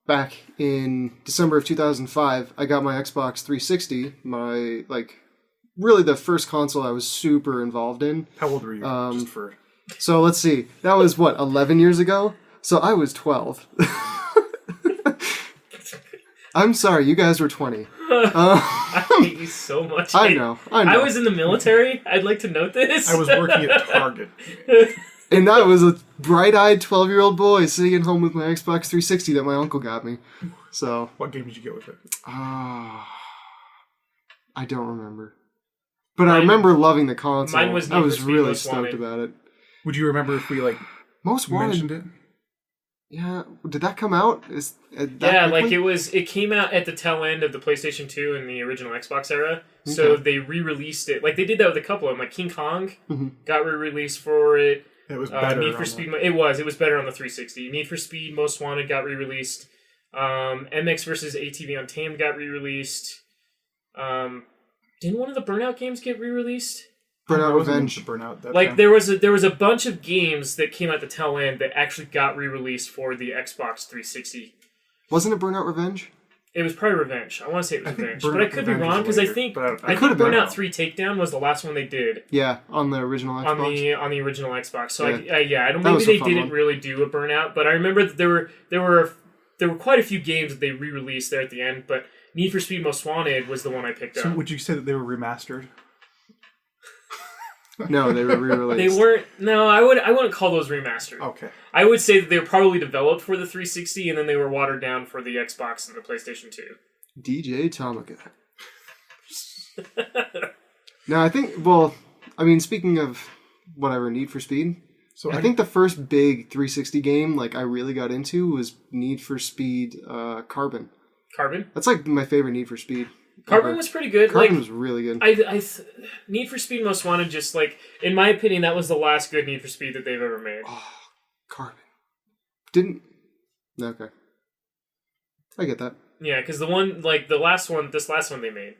back in December of 2005. I got my Xbox 360. My really the first console I was super involved in. How old were you? Just for So let's see. That was what 11 years ago. So I was 12. I'm sorry, you guys were 20. I hate you so much. I know. I was in the military. I'd like to note this. I was working at Target. And that was a bright-eyed 12-year-old boy sitting at home with my Xbox 360 that my uncle got me. So, What game did you get with it? I don't remember. But I remember loving the console. mine was I Need for was Speed really Most stoked Wanted. about it. Would you remember if we Most Wanted. mentioned it? Yeah, did that come out? Yeah, like it came out at the tail end of the PlayStation 2 and the original Xbox era. So Okay. they re-released it. Like they did that with a couple of them. Like King Kong Mhm. got re-released for it. It was better. Need for on Speed. It was better on the 360. Need for Speed Most Wanted got re-released. MX vs ATV Untamed got re-released. Didn't one of the Burnout games get re-released? Burnout I wasn't Revenge. into Burnout that Like time. there was a bunch of games that came at the tail end that actually got re-released for the Xbox 360. Wasn't it Burnout Revenge? It was probably Revenge. I want to say it was I think Revenge, Burnout but I could be Revenge wrong is because I later, think but I I think could've been Burnout wrong. 3 Takedown was the last one they did Yeah, on the original Xbox. on the original Xbox. So Yeah. I don't. That Maybe was a they fun didn't one. really do a Burnout, but I remember that there were were quite a few games that they re-released there at the end, but Need for Speed Most Wanted was the one I picked So up. would you say that they were remastered? No, they were re-released. They weren't. No, I wouldn't call those remastered. Okay. I would say that they were probably developed for the 360, and then they were watered down for the Xbox and the PlayStation 2. DJ Tomica. Now, I think, well, I mean, speaking of whatever, Need for Speed, So I think the first big 360 game like I really got into was Need for Speed Carbon. Carbon? That's like my favorite Need for Speed. Carbon ever. was pretty good. Carbon like, was really good. Need for Speed Most Wanted, just like, in my opinion, that was the last good Need for Speed that they've ever made. Oh, Carbon. Didn't... Okay. I get that. Yeah, because this last one they made,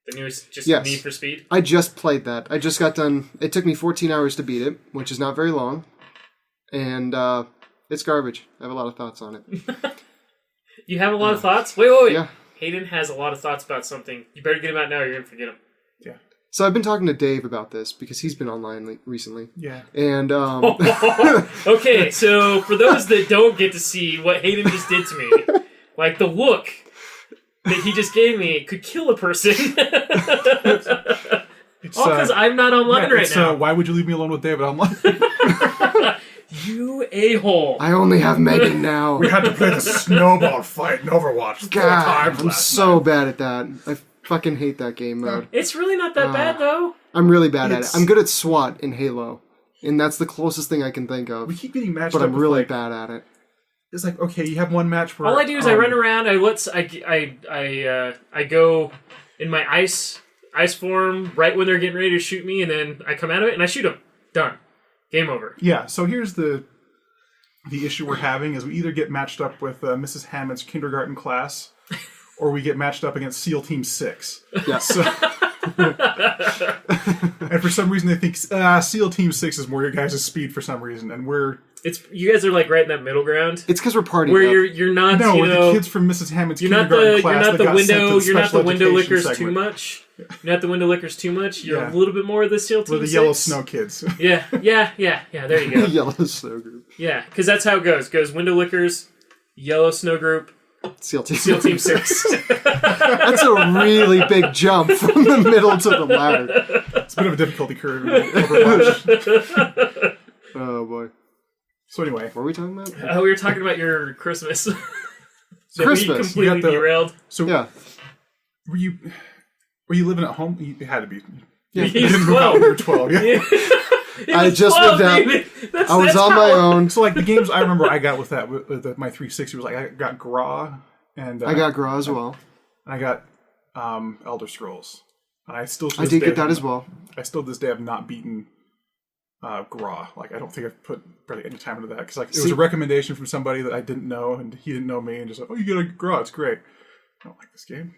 the newest, just Yes. Need for Speed. I just played that. I just got done. It took me 14 hours to beat it, which is not very long. And it's garbage. I have a lot of thoughts on it. You have a lot of thoughts? Wait. Yeah. Hayden has a lot of thoughts about something. You better get him out now or you're going to forget him. Yeah. So I've been talking to Dave about this because he's been online recently. Yeah. And Okay, so for those that don't get to see what Hayden just did to me, like the look that he just gave me could kill a person. All because I'm not online right now. Why would you leave me alone with David online? You a-hole. I only have Megan now. We had to play the snowball fight in Overwatch 4 God, times I'm last so bad at that. I fucking hate that game mode. It's really not that bad, though. I'm really bad at it. It's- I'm good at SWAT in Halo, and that's the closest thing I can think We of. keep getting matched But up I'm with, really like, bad at it. It's like, okay, you have one match where... All I do is I run around, I go in my ice form right when they're getting ready to shoot me, and then I come out of it and I shoot them. Done. Game over. Yeah, so here's the issue we're having is we either get matched up with Mrs. Hammond's kindergarten class, or we get matched up against SEAL Team 6. Yeah. So, and for some reason they think SEAL Team 6 is more your guys' speed for some reason, and we're... You guys are like right in that middle ground. It's because we're partying Where up. you're not, No, you with know, the kids from Mrs. Hammond's you're not kindergarten the class you're not that the got sent to window you're not the special window education lickers too segment. much. You're not the window lickers too much. You're Yeah. a little bit more of the SEAL Team We're the 6. Yellow Snow kids. Yeah. There you go. Yellow Snow Group. Yeah, because that's how it goes. Goes window lickers, Yellow Snow Group, SEAL Team. SEAL Team 6. That's a really big jump from the middle to the ladder. It's a bit of a difficulty curve in Overwatch. Oh, boy. So anyway, What were we talking about? We were talking about your Christmas. So we Christmas. completely You got the- derailed. so Yeah. were you living at home? You had to be. Yeah. You He's didn't move out 12. when you were 12, yeah. He I was just 12, moved out. David. I was on my own. So like the games I remember I got with that with my 360 was like I got Gra and I got Gra as well. I got Elder Scrolls. And I still to I this did day get that have- as well. I still to this day have not beaten Gra. Like I don't think I've put barely any time into that because like it was See- a recommendation from somebody that I didn't know and he didn't know me and just like, oh, you get a Gra, it's great. I don't like this game.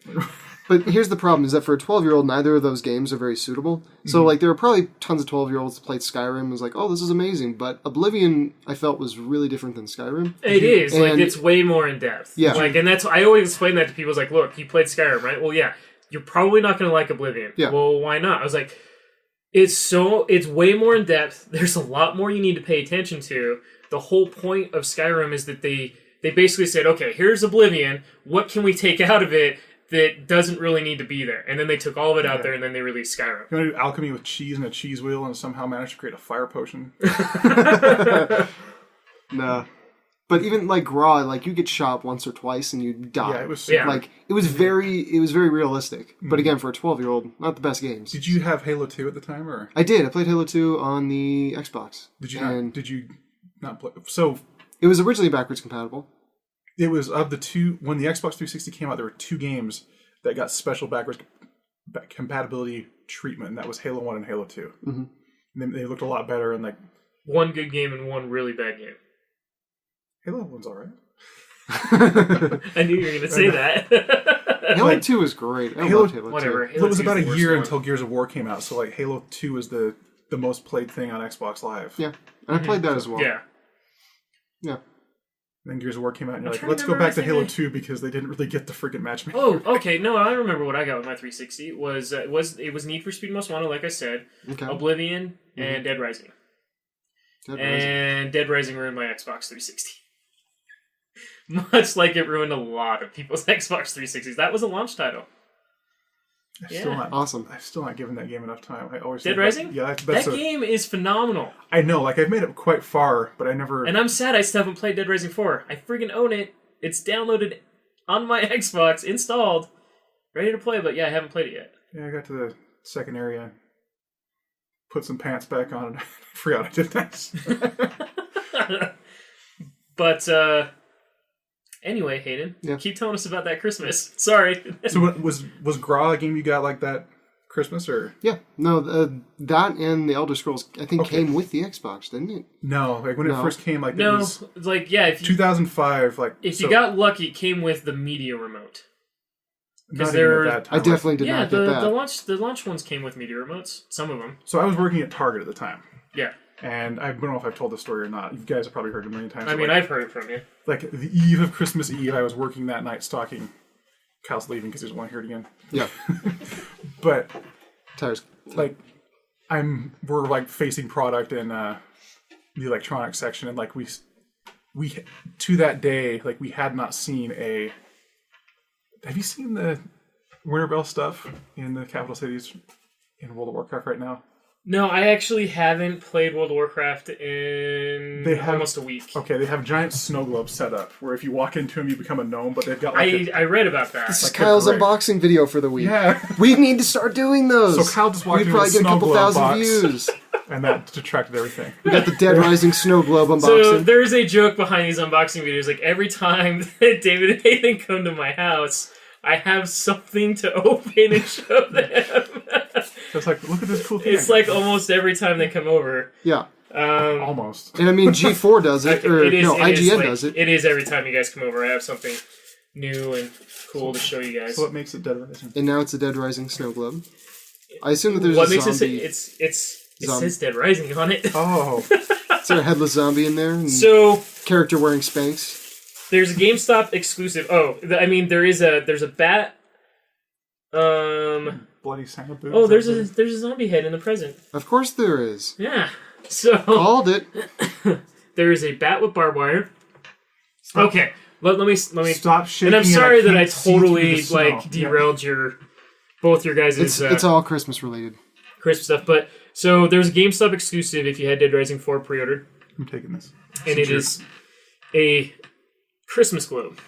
But here's the problem, is that for a 12-year-old, neither of those games are very suitable. So, like, there were probably tons of 12-year-olds that played Skyrim and was like, oh, this is amazing. But Oblivion, I felt, was really different than Skyrim. It is. Like, And- it's way more in depth. Yeah. Like, and that's, I always explain that to people. It's like, look, you played Skyrim, right? Well, yeah. You're probably not going to like Oblivion. Yeah. Well, why not? I was like, it's way more in depth. There's a lot more you need to pay attention to. The whole point of Skyrim is that they basically said, okay, here's Oblivion. What can we take out of it that doesn't really need to be there? And then they took all of it out there, and then they released Skyrim. You want to do alchemy with cheese and a cheese wheel and somehow manage to create a fire potion? No. But even, like, Gra, like, you get shot once or twice and you die. Yeah, it was. Yeah. Like, it was very realistic. But again, for a 12-year-old, not the best games. Did you have Halo 2 at the time, or I did. I played Halo 2 on the Xbox. did you And not? Did you not play? So it was originally backwards compatible. it was of the two when the Xbox 360 came out. There were two games that got special backwards compatibility treatment, and that was Halo 1 and Halo 2. Mhm. And they looked a lot better, and like One good game and one really bad game. Halo 1's all right. I knew you were going to say that. Halo Like, 2 is great. I Halo- loved Halo 2. Whatever. Well, it was about a Halo 2 's the year worst until Gears of War came out, so like Halo 2 was the most played thing on Xbox Live. Yeah. And I played that as well. one. Yeah. Yeah. Then Gears of War came out, and you're I'm like, trying to let's go back to remember Halo everything 2 because they didn't really get the freaking matchmaking. Oh, okay. No, I remember what I got with my 360. It was Need for Speed Most Wanted, like I said, Okay. Oblivion, and Dead Rising. Dead Rising. And Dead Rising ruined my Xbox 360. Much like it ruined a lot of people's Xbox 360s. That was a launch title. Awesome. I've still not given that game enough time. I always Dead Rising? That game is phenomenal. I know, like I've made it quite far, but I never. And I'm sad I still haven't played Dead Rising 4. I freaking own it. It's downloaded on my Xbox, installed, ready to play. But yeah, I haven't played it yet. Yeah, I got to the second area, put some pants back on, and I forgot I did that. But anyway, Hayden, keep telling us about that Christmas. Sorry. So what, was Gra a game you got like that Christmas, or? Yeah. No, that and the Elder Scrolls, I think, came with the Xbox, didn't it? No, like when it first came, like it was like if you, 2005. Like if you got lucky, it came with the media remote. Because they're at that time. I definitely did not get that. The launch ones came with media remotes. Some of them. So I was working at Target at the time. Yeah. And I don't know if I've told this story or not. You guys have probably heard it a million times. I mean, I've heard it from you. Like, the eve of Christmas Eve, I was working that night stocking. Kyle's leaving because he doesn't want to hear it again. Yeah. But, Tires. like, we're, like, facing product in the electronics section, and, like, we to that day, like, we had not seen a... Have you seen the Winter Bell stuff in the capital cities in World of Warcraft right now? No, I actually haven't played World of Warcraft in almost a week. Okay, they have giant snow globes set up where if you walk into them, you become a gnome, but they've got like I read about that. This is Kyle's unboxing video for the week. Yeah. We need to start doing those. So Kyle just walked We'd into probably a get a snow couple globe thousand box, views. and that detracted everything. We got the Dead Rising snow globe unboxing. So there's a joke behind these unboxing videos. Like every time that David and Nathan come to my house, I have something to open and show them. So it's like, look at this cool thing. It's like almost every time they come over. Yeah. Almost. And I mean, G4 does it, or IGN does it. It is every time you guys come over. I have something new and cool to show you guys. So what makes it Dead Rising? And now it's a Dead Rising snow globe. I assume that there's what a makes zombie. It says Dead Rising on it. Oh. Is there a headless zombie in there? And so character wearing Spanx. There's a GameStop exclusive. Oh, I mean, there's a bat. Bloody Santa boot. Oh, there's a zombie head in the present. Of course there is. Yeah. So called it. There is a bat with barbed wire. Okay. Let me stop shaking. And I'm sorry that I totally like derailed both your guys'. It's all Christmas related. Christmas stuff, but so there's a GameStop exclusive if you had Dead Rising 4 pre-ordered. I'm taking this. And it is a Christmas globe.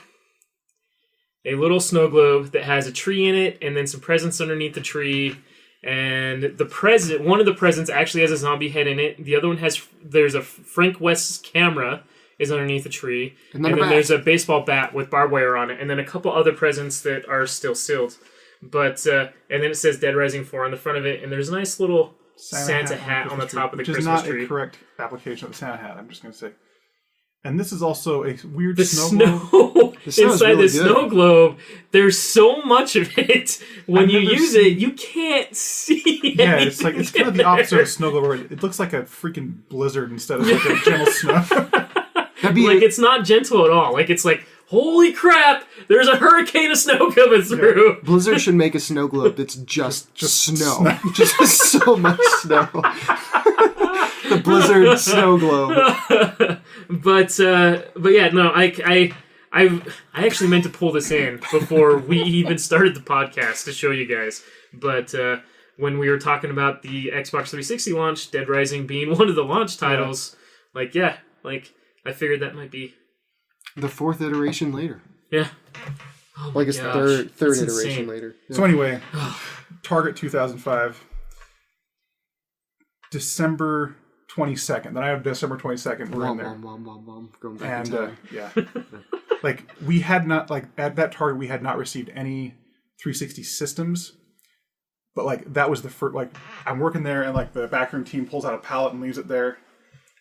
A little snow globe that has a tree in it and then some presents underneath the tree. And one of the presents actually has a zombie head in it. The other one there's a Frank West's camera is underneath the tree. And then there's a baseball bat with barbed wire on it. And then a couple other presents that are still sealed. But, and then it says Dead Rising 4 on the front of it. And there's a nice little Santa hat on the top of the Christmas tree. Which is not a correct application of the Santa hat, I'm just going to say. And this is also a weird snow globe. Inside the snow globe, there's so much of it. When you use it, you can't see Yeah, it's kind of the opposite of a snow globe, where it looks like a freaking blizzard instead of like a gentle snow. It's not gentle at all. Like, it's like, holy crap, there's a hurricane of snow coming through. Yeah. Blizzard should make a snow globe that's just snow. Just so much snow. The Blizzard snow globe. But yeah, no, I actually meant to pull this in before we even started the podcast to show you guys. But when we were talking about the Xbox 360 launch, Dead Rising being one of the launch titles, I figured that might be the fourth iteration later. Yeah. Oh I guess the third iteration insane. Later. Yeah. So anyway, Target 2005, December 22nd. Then I have December 22nd. We're in there. Going back and yeah, we had not at that Target we had not received any 360 systems, but that was the first. I'm working there, and the backroom team pulls out a pallet and leaves it there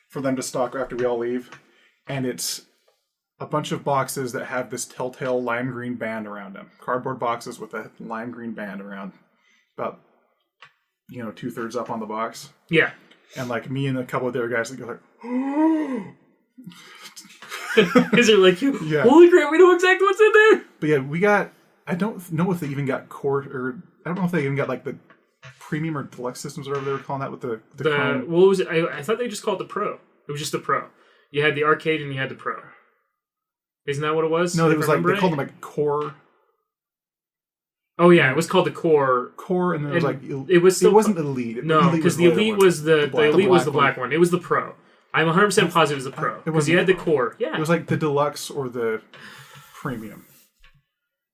for them to stock after we all leave, and it's a bunch of boxes that have this telltale lime green band around them. Cardboard boxes with a lime green band around, about 2/3 up on the box. Yeah. And me and a couple of the other guys that go because they're holy crap, we know exactly what's in there. But yeah, we got. I don't know if they even got core, or I don't know if they even got the premium or deluxe systems, or whatever they were calling that with the what was it? I thought they just called it the Pro. It was just the Pro. You had the arcade and you had the Pro. Isn't that what it was? No, if it was I like remember they called right? them like core, Oh yeah, it was called the Core. and then it was like It was still it wasn't elite. No, because the elite was the elite was the black black one. It was the Pro. I'm 100% positive it was the Pro because you had the Core. Yeah. It was like the deluxe or the premium.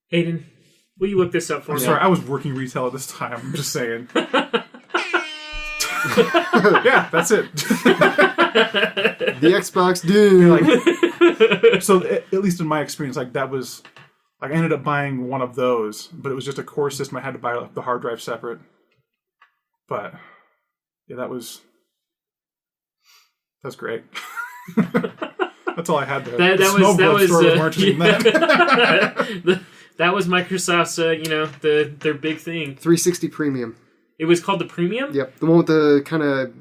Hayden, will you look this up for I'm me? sorry, I was working retail at this time. I'm just saying. Yeah, that's it. The Xbox, dude. Like, so at least in my experience, like that was like I ended up buying one of those, but it was just a core system. I had to buy like, the hard drive separate. But yeah, that's great. That's all I had there. That was Microsoft's their big thing. 360 Premium. It was called the Premium? Yep, the one with the kind of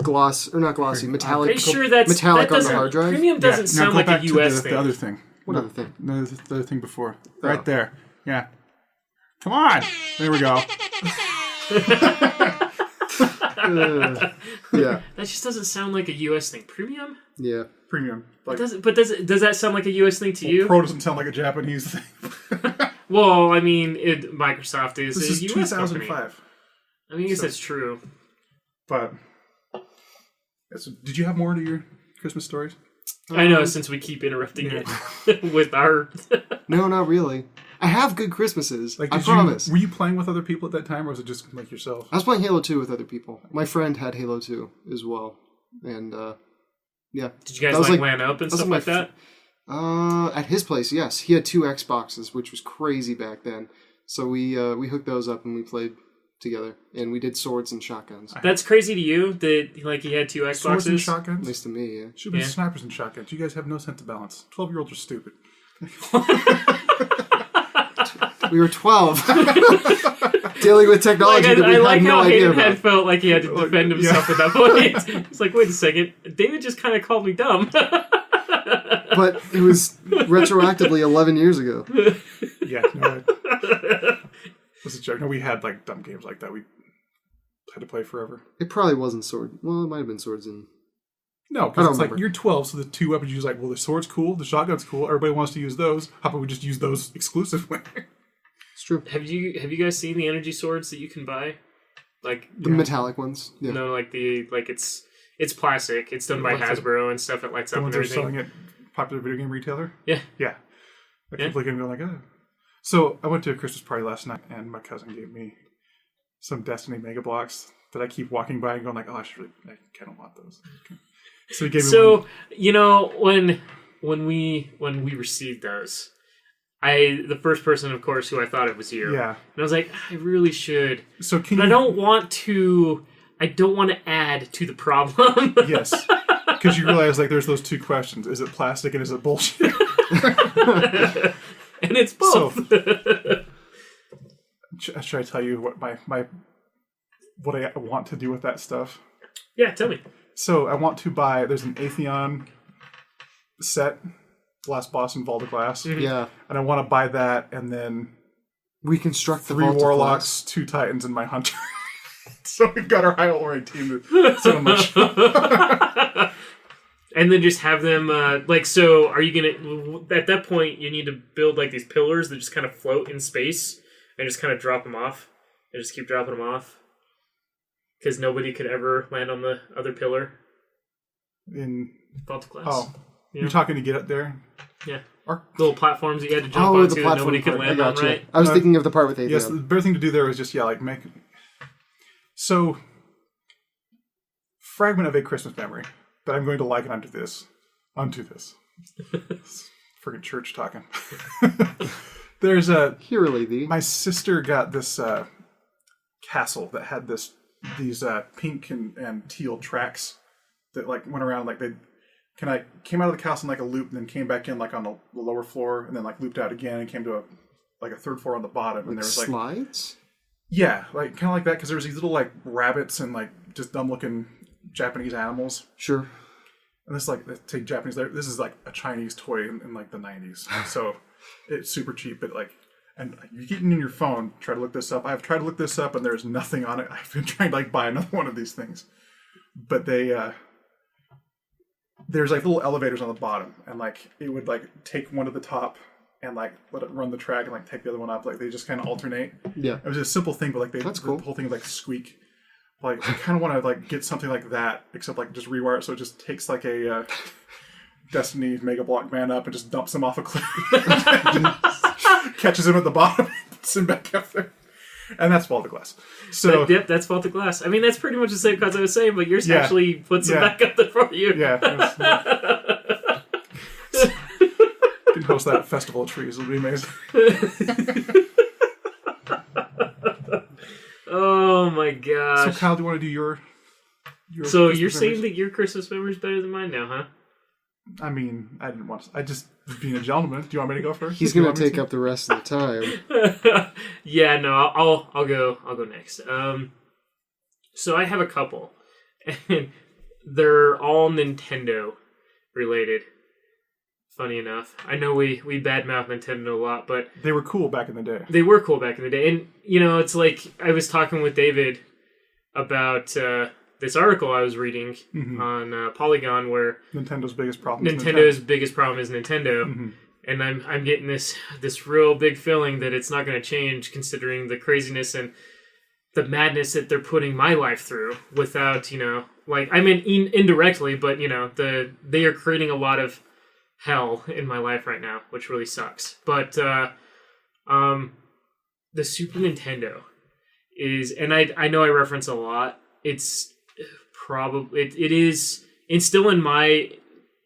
gloss, or not glossy, metallic. Are you sure that's metallic that on the hard drive? Premium doesn't sound like a US thing. The other thing. What other thing? No, the other thing before. Right there. Yeah. Come on. There we go. Yeah. That just doesn't sound like a US thing. Premium? Yeah. Premium. Like, Does that sound like a US thing to you? Pro doesn't sound like a Japanese thing. Well, I mean, Microsoft is This a is US 2005. company. I mean, I guess that's true. But did you have more to your Christmas stories? I know, since we keep interrupting it with our... No, not really. I have good Christmases. Like, I promise. Were you playing with other people at that time, or was it just like yourself? I was playing Halo 2 with other people. My friend had Halo 2 as well. And, yeah. Did you guys LAN up and stuff like that? At his place, yes. He had 2 Xboxes, which was crazy back then. So we hooked those up and we played together. And we did swords and shotguns. That's crazy to you that he had 2 Xboxes? Swords and shotguns? Nice to me, yeah. Should have been snipers and shotguns. You guys have no sense of balance. 12-year-olds are stupid. We were 12. Dealing with technology that we had no idea about. Hayden felt like he had to defend himself at that point. It's like, wait a second. David just kind of called me dumb. But it was retroactively 11 years ago. Yeah, no, it was a joke. No, we had like dumb games like that. We had to play forever. It probably wasn't sword. Well, it might have been swords and... No, because it's like you're 12, so the 2 weapons you use like, well, the sword's cool, the shotgun's cool, everybody wants to use those. How about we just use those exclusively? It's true. Have you guys seen the energy swords that you can buy? Like the metallic ones? Yeah. No, it's plastic. It's done by Hasbro and stuff. It lights up and everything. Selling at popular video game retailer? Yeah. Yeah. I keep looking and going like, oh. So I went to a Christmas party last night, and my cousin gave me some Destiny Mega Blocks that I keep walking by and going like, oh, I kind of want those. So he gave me one. when we received those, the first person, of course, who I thought it was you. Yeah. And I was like, I really should. So I don't want to add to the problem. Yes. Because you realize like there's those 2 questions. Is it plastic and is it bullshit? And it's both. So, should I tell you what what I want to do with that stuff? Yeah, tell me. So I want to buy. There's an Atheon set, Last Boss in Vault of Glass. Mm-hmm. Yeah, and I want to buy that, and then reconstruct the 3 Vault Warlocks, 2 Titans, and my Hunter. So we've got our high already team to sit on the show. And then just have them so are you gonna at that point you need to build like these pillars that just kind of float in space and just kind of drop them off and just keep dropping them off because nobody could ever land on the other pillar in Vault of Glass. Oh, you're talking to get up there? Yeah. Little platforms that you had to jump onto that nobody could land on, right? I was thinking of the part with Atheon. Yes, the better thing to do there was just make. So, fragment of a Christmas memory that I'm going to liken unto this. Friggin' church talking. There's my sister got this castle that had these pink and teal tracks that like went around like they came out of the castle in like a loop and then came back in like on the lower floor and then like looped out again and came to a 3rd floor on the bottom and there was like slides. Yeah, like kind of like that because there was these little like rabbits and like just dumb looking Japanese animals. Sure. And this take Japanese. This is like a Chinese toy in like the 90s, so it's super cheap. But like, and you get in your phone, try to look this up. I've tried to look this up, and there's nothing on it. I've been trying to buy another one of these things, but they there's like little elevators on the bottom, and like it would like take one to the top and like let it run the track and like take the other one up. Like they just kind of alternate. Yeah. It was a simple thing, but like That's the cool. whole thing would like squeak. Like I kind of want to like get something like that, except like just rewire it so it just takes like a Destiny Mega Block man up and just dumps him off a cliff, catches him at the bottom, puts him back up there, and that's Vault of Glass. So Yep, that's Vault of Glass. I mean, that's pretty much the same cause I was saying, but yours Yeah. actually puts him Yeah. back up there for you. yeah, you can host that at Festival of Trees. It'll be amazing. Oh my So gosh. Kyle, do you want to do your So Christmas you're saying memories? that your Christmas memory is better than mine now, huh? I mean, I didn't want to. I just was being a gentleman. Do you want me to go first? He's going to take up the rest of the time. Yeah, no, I'll go next. So I have a couple, and they're all Nintendo related. Funny enough, I know we badmouth Nintendo a lot, but They were cool back in the day. they were cool back in the day. And you know, it's like I was talking with David about this article I was reading on Polygon where Nintendo's biggest problem. is Nintendo's biggest problem is Nintendo. Mm-hmm. And I'm getting this real big feeling that it's not going to change, considering the craziness and the madness that they're putting my life through without, you know, like, I mean, indirectly, but, you know, they are creating a lot of hell in my life right now, which really sucks. But the Super Nintendo is, and I know I reference a lot, it's probably, it is, it's still in my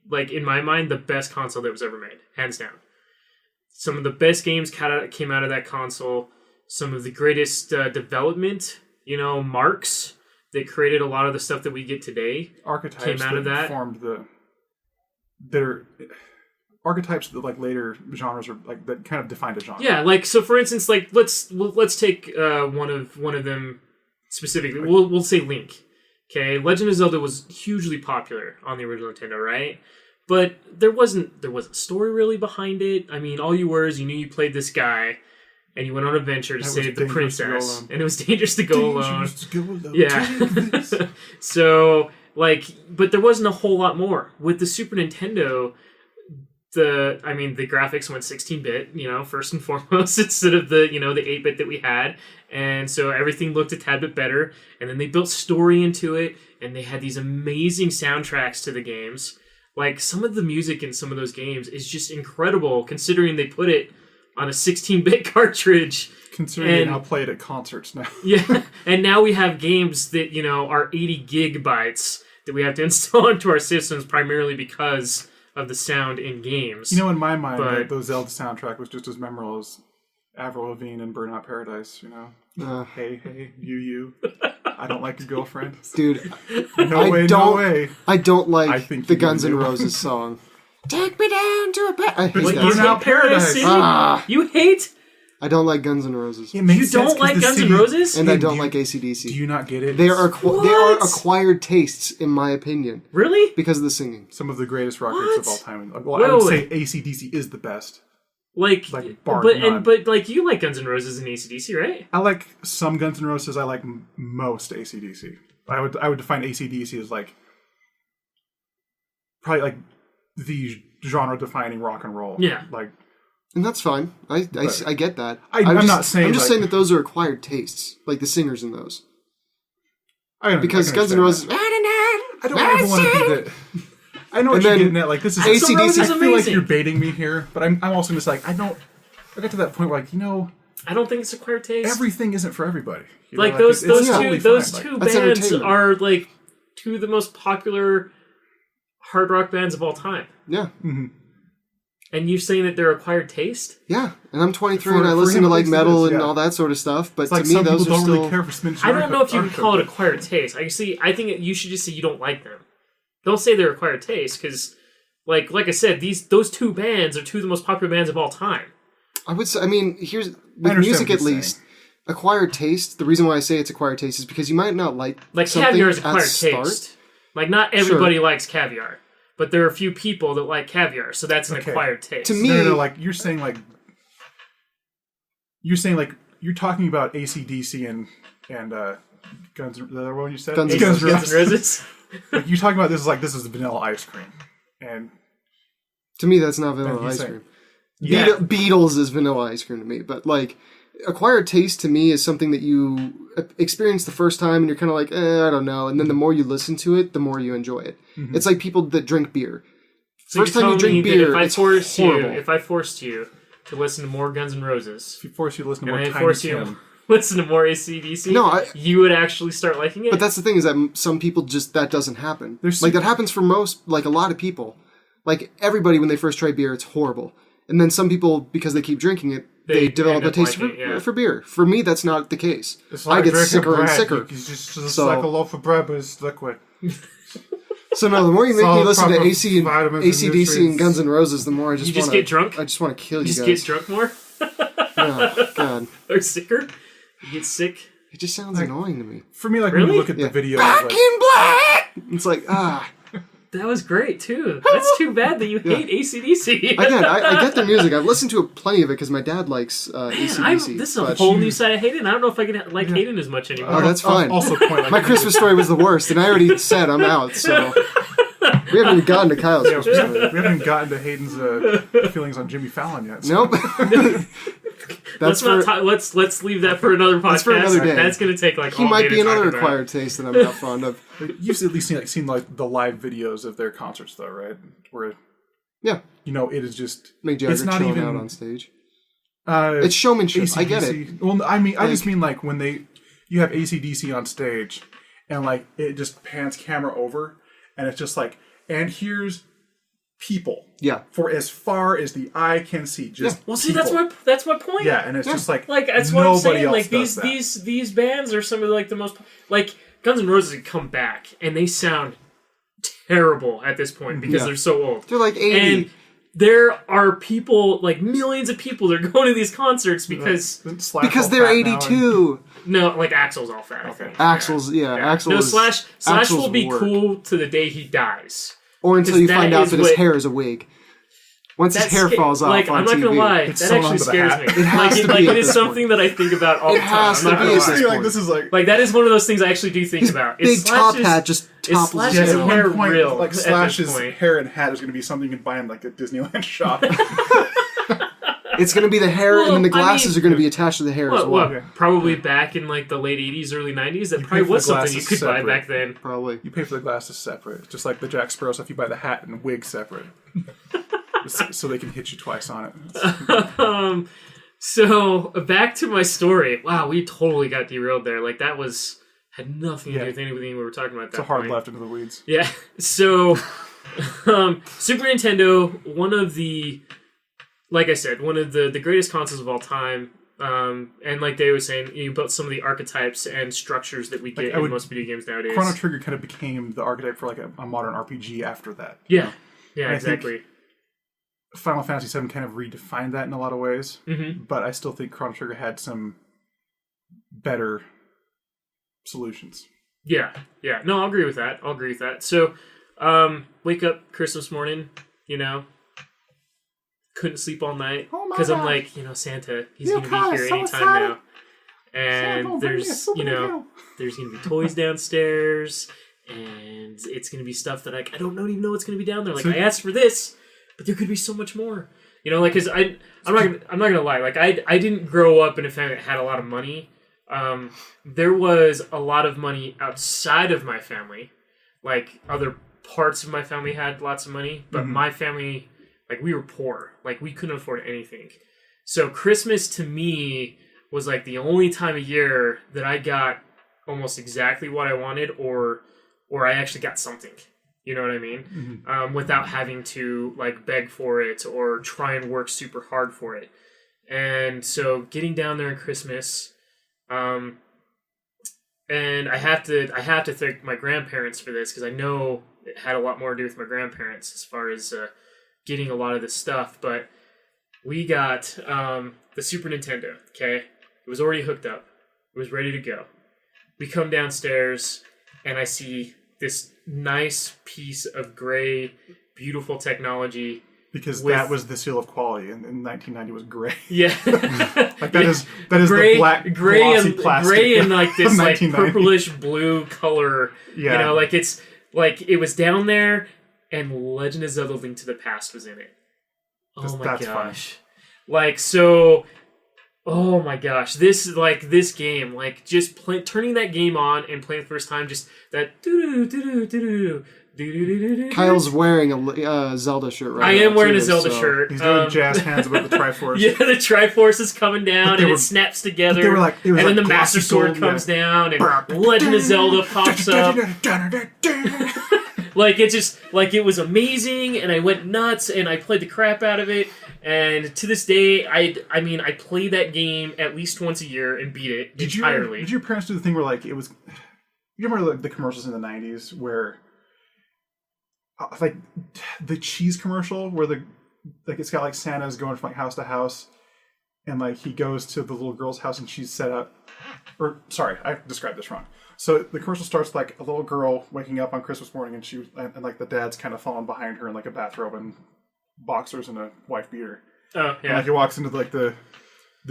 mind, the best console that was ever made, hands down. Some of the best games came out of that console. Some of the greatest development, you know, marks that created a lot of the stuff that we get today. Archetypes came out of that. Formed their archetypes that like later genres are like that kind of defined a genre. Yeah, like so. For instance, like let's take one of them specifically. We'll say Link. Okay, Legend of Zelda was hugely popular on the original Nintendo, right? But there wasn't story really behind it. I mean, all you were is you knew you played this guy, and you went on an adventure to That save was the dangerous to go princess, alone. and it was dangerous to go alone. Dangerous to go alone. Yeah. Take this. So, like, but there wasn't a whole lot more. With the Super Nintendo, the graphics went 16-bit, you know, first and foremost, instead of the 8-bit that we had. And so everything looked a tad bit better. And then they built story into it, and they had these amazing soundtracks to the games. Like, some of the music in some of those games is just incredible, considering they put it on a 16-bit cartridge. Considering they And- now play it at concerts now. Yeah, and now we have games that, you know, are 80 gigabytes that we have to install into our systems primarily because of the sound in games. You know, in my mind, But- the Zelda soundtrack was just as memorable as Avril Lavigne and Burnout Paradise. You know, hey, you. I don't like your girlfriend. Dude, No I way, don't- no way. I don't I like think the you Guns N' do. Roses song. Take me down to a bed. I hate Wait, that you song. Burnout hate Paradise Paradise. City? Ah. You hate? I don't like Guns N' Roses. It makes You sense don't 'cause like the Guns N' city- Roses? And I Do don't you- like Do AC/DC. you not get it? They are What? acquired tastes, in my opinion, Really? because of the singing. Some of the greatest rock What? groups of all time. Well, Wait, I would wait. say AC/DC is the best. Like bar but none. like you like Guns N' Roses and AC/DC, right? I like some Guns N' Roses. I like most AC/DC. I would define AC/DC as like probably like the genre-defining rock and roll. Yeah. Like And that's fine. I get that. I'm not saying, I'm just like- saying that those are acquired tastes, like the singers in those. Because I Guns N' understand Roses. that. I don't ever want to be the. I know what And you're then getting at. Like this is AC/DC I feel like amazing. you're baiting me here, but I'm also just like I got to that point where like I don't think it's acquired taste. everything isn't for everybody. You know, Like those it's two totally those fine. two Like, That's bands entertainment. are like two of the most popular hard rock bands of all time. Yeah. And you're saying that they're acquired taste? Yeah. And I'm 23 For- and I for listen him, to at like least it metal is, and yeah. all that sort of stuff, but it's like to me some those people are don't still really care for Spinach. I don't know if you can call it acquired taste. I think you should just say you don't like them. Don't say they're acquired taste because, like I said, those two bands are two of the most popular bands of all time. I would say, I mean, here's with understand music what at you're least. Acquired taste. The reason why I say it's acquired taste is because you might not like something caviar is at acquired start. taste. Like not everybody likes caviar, but there are a few people that like caviar, so that's an Okay. acquired taste. To me- No, like you're saying you're talking about AC/DC and Guns. The other one you said Guns N' Guns N' Roses. Like, you're talking about this is vanilla ice cream. And To me, that's not vanilla he's ice saying- cream. Yeah. Beatles is vanilla ice cream to me, but like acquired taste to me is something that you experience the first time and you're kind of like, I don't know, and then the more you listen to it, the more you enjoy it. Mm-hmm. It's like people that drink beer. So First you're time you telling me drink beer, that it's horrible. if I forced you to listen to more Guns N' Roses, If you force you to listen to and more I Tiny force you Tim, to listen to more AC/DC, No, you would actually start liking it. But that's the thing is that some people just that doesn't happen. There's- Like that happens for most, like a lot of people. Like everybody when they first try beer, it's horrible, and then some people because they keep drinking it, they develop end a up taste liking it, yeah. for beer. For me, that's not the case. it's I get drinking sicker and bread. sicker. It's just So- like a loaf of bread, but it's liquid. So no, the more you make me Solid listen to proper AC and vitamins and AC/DC and nutrients. Guns N' Roses, the more I just You just wanna, get drunk? I just want to kill you just guys. get drunk more Oh, God, or sicker. You get sick. it just sounds annoying to me. For me, like when Really? you look at Yeah. the video, Back like, in black. It's like That was great too. That's too bad that you hate AC/DC. Again, I get their music. I've listened to plenty of it because my dad likes AC/DC. This is a but- whole new side of Hayden. I don't know if I can like Hayden as much anymore. Oh, that's fine. Also, point like My Christmas story was the worst, and I already said I'm out, so... We haven't even gotten to Kyle's Christmas story. we haven't even gotten to Hayden's feelings on Jimmy Fallon yet. So. Nope. let's let's leave that for another podcast. That's for another day. That's going to take like He all might day be to talk another about. acquired taste that I'm not fond of. You've at least seen like the live videos of their concerts, though, right? Where Yeah. it is just Mick Jagger it's not chilling even out on stage. uh, It's showmanship. I get it. AC/DC. Well, I mean, I just mean like when you have AC/DC on stage, and like it just pans camera over, and it's just like, and here's people. Yeah. For as far as the eye can see, just Well, see, people. that's my point. Yeah, and it's just like That's what I'm nobody saying. else Like does that. these bands are some of like the most like Guns N' Roses come back and they sound terrible at this point because Yeah. they're so old. They're like 80. And there are people, like millions of people, that are going to these concerts because Slash because all they're fat now and- 82. no, like Axl's all fat. I think. Axl's, yeah. Axl No, is, Slash Axl's will be work. cool to the day he dies. Or until 'Cause you that find out is that his what- hair is a wig. Once his hair sca- falls off like, on I'm not TV. gonna lie, It's that sewn actually onto the scares hat. me. It has to like be it at is this something that I think about all It the time. has I'm to not be gonna at lie. this Like point. this is like Like that is one of those things I actually do think about. Big top hat just is topples Slash's his at head. hair one point, real like at this Slash's point? hair and hat is going to be something you can buy in like a Disneyland shop. It's going to be the hair, Well, and then the I glasses mean- are going to be attached to the hair as well. What? Probably back in like the late '80s, early '90s. That You probably pay for was the something you glasses could buy separate. back then. Probably. You pay for the glasses separate, just like the Jack Sparrow stuff. You buy the hat and wig separate, so they can hit you twice on it. So back to my story. Wow, we totally got derailed there. Like that had nothing to do with anything we were talking about. At that It's a hard point. left into the weeds. Yeah. So, Super Nintendo, one of the, like I said, one of the greatest consoles of all time. And like Dave was saying, you built some of the archetypes and structures that we get in most video games nowadays. Chrono Trigger kind of became the archetype for like a modern RPG after that. Yeah. Yeah, And I think exactly. Final Fantasy VII kind of redefined that in a lot of ways, Mm-hmm. but I still think Chrono Trigger had some better solutions. Yeah. Yeah. No, I'll agree with that. So, wake up Christmas morning, couldn't sleep all night Oh my because I'm God. like, Santa, he's You going to guys be here so anytime excited. now. And Santa, bring me a there's, super Nintendo. there's going to be toys downstairs, and it's going to be stuff that I don't even know what's going to be down there. Like, So- I asked for this, but there could be so much more. Because I'm not gonna lie. Like, I didn't grow up in a family that had a lot of money. There was a lot of money outside of my family. Like, other parts of my family had lots of money, but my family, like, we were poor. Like, we couldn't afford anything. So Christmas to me was like the only time of year that I got almost exactly what I wanted, or I actually got something. You know what I mean? Without having to like beg for it or try and work super hard for it. And so getting down there at Christmas, and I have to thank my grandparents for this because I know it had a lot more to do with my grandparents as far as getting a lot of this stuff. But we got the Super Nintendo. Okay, it was already hooked up. It was ready to go. We come downstairs and I see this nice piece of gray, beautiful technology. Because with- that was the seal of quality, and in 1990 was gray. Yeah, Like that is gray, the black gray glossy and plastic gray and like this of like 1990. purplish blue color. Yeah. Like it's like it was down there. and Legend of Zelda: Link to the Past was in it. Oh my That's gosh! Like so. Oh my gosh! This game, like just turning that game on and playing the first time, just that Kyle's wearing a Zelda shirt right now. I am wearing too, a Zelda so- shirt. He's doing jazz hands about the Triforce. Yeah, the Triforce is coming down and it snaps together. They were like, it was and like then the Master glossy Sword gold, comes down and Legend of Zelda pops up. Like it just like it was amazing, and I went nuts and I played the crap out of it. And to this day, I play that game at least once a year and beat it entirely. Did your parents do the thing where like it was? You remember like the commercials in the '90s where, like, the cheese commercial where it's got like Santa's going from like house to house, and like he goes to the little girl's house and she's set up. Or sorry, I described this wrong. So the commercial starts like a little girl waking up on Christmas morning, and like the dad's kind of falling behind her in like a bathrobe and boxers and a wife beater. Oh yeah. And like he walks into like the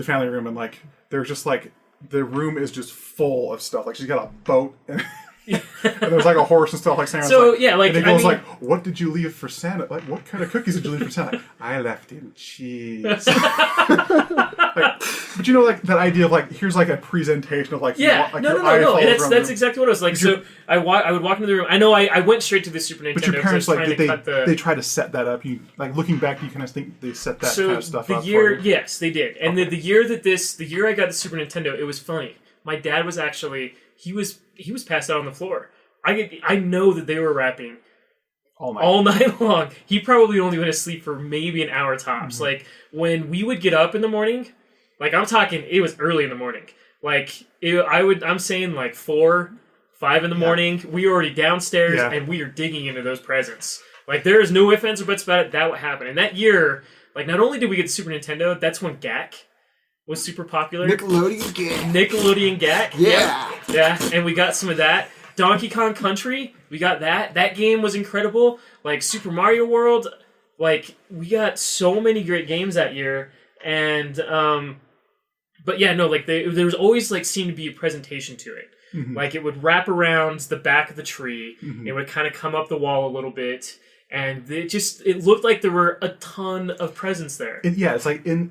family room, and like there's just like the room is just full of stuff. Like she's got a boat and, and there's like a horse and stuff. Like Santa's so like, yeah, like and he goes like, "What did you leave for Santa? Like what kind of cookies did you leave for Santa?" I left him cheese. Like, but you know, like that idea of like here's like a presentation of like yeah, like no. And that's exactly what it was like. So I would walk into the room. I know I went straight to the Super Nintendo. But your parents like they try to set that up. You like looking back, you kind of think they set that kind of stuff up. Yes, they did. And the year I got the Super Nintendo, it was funny. My dad was actually he was passed out on the floor. I know that they were rapping all night long. He probably only went to sleep for maybe an hour tops. Mm-hmm. Like when we would get up in the morning, like I'm talking, it was early in the morning. Like I'm saying like 4, 5 in the morning. We were already downstairs and we are digging into those presents. Like there is no ifs, ands, or buts about it. That would happen. And that year, like not only did we get the Super Nintendo, that's when GAC was super popular. Nickelodeon GAC. Yeah. And we got some of that. Donkey Kong Country, we got that. That game was incredible. Like Super Mario World, like we got so many great games that year. And but yeah, no, like there was always like seemed to be a presentation to it. Mm-hmm. Like it would wrap around the back of the tree. Mm-hmm. It would kind of come up the wall a little bit, and it looked like there were a ton of presents there. It's like in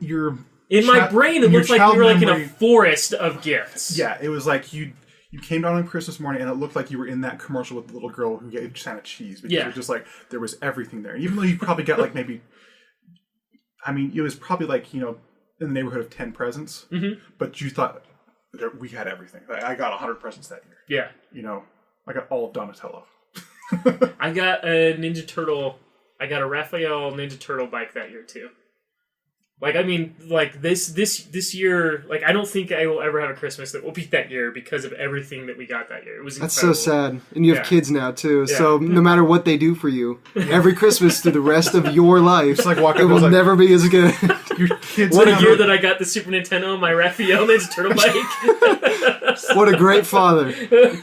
my brain, it looked like we were like in a forest of gifts. Yeah, it was like you came down on Christmas morning, and it looked like you were in that commercial with the little girl who gave Santa cheese. Because it was just like there was everything there. And even though you probably got like maybe, I mean, it was probably like in the neighborhood of 10 presents, but you thought we had everything. Like, I got 100 presents that year. Yeah, I got all of Donatello. I got a Ninja Turtle. I got a Raphael Ninja Turtle bike that year too. Like I mean, like this year, like I don't think I will ever have a Christmas that will beat that year because of everything that we got that year. It was incredible. That's so sad, and you have kids now too. Yeah. So no matter what they do for you, every Christmas through the rest of your life, it's like it will never be as good. Your kids. What a year that I got the Super Nintendo and my Raphael Ninja Turtle bike. What a great father!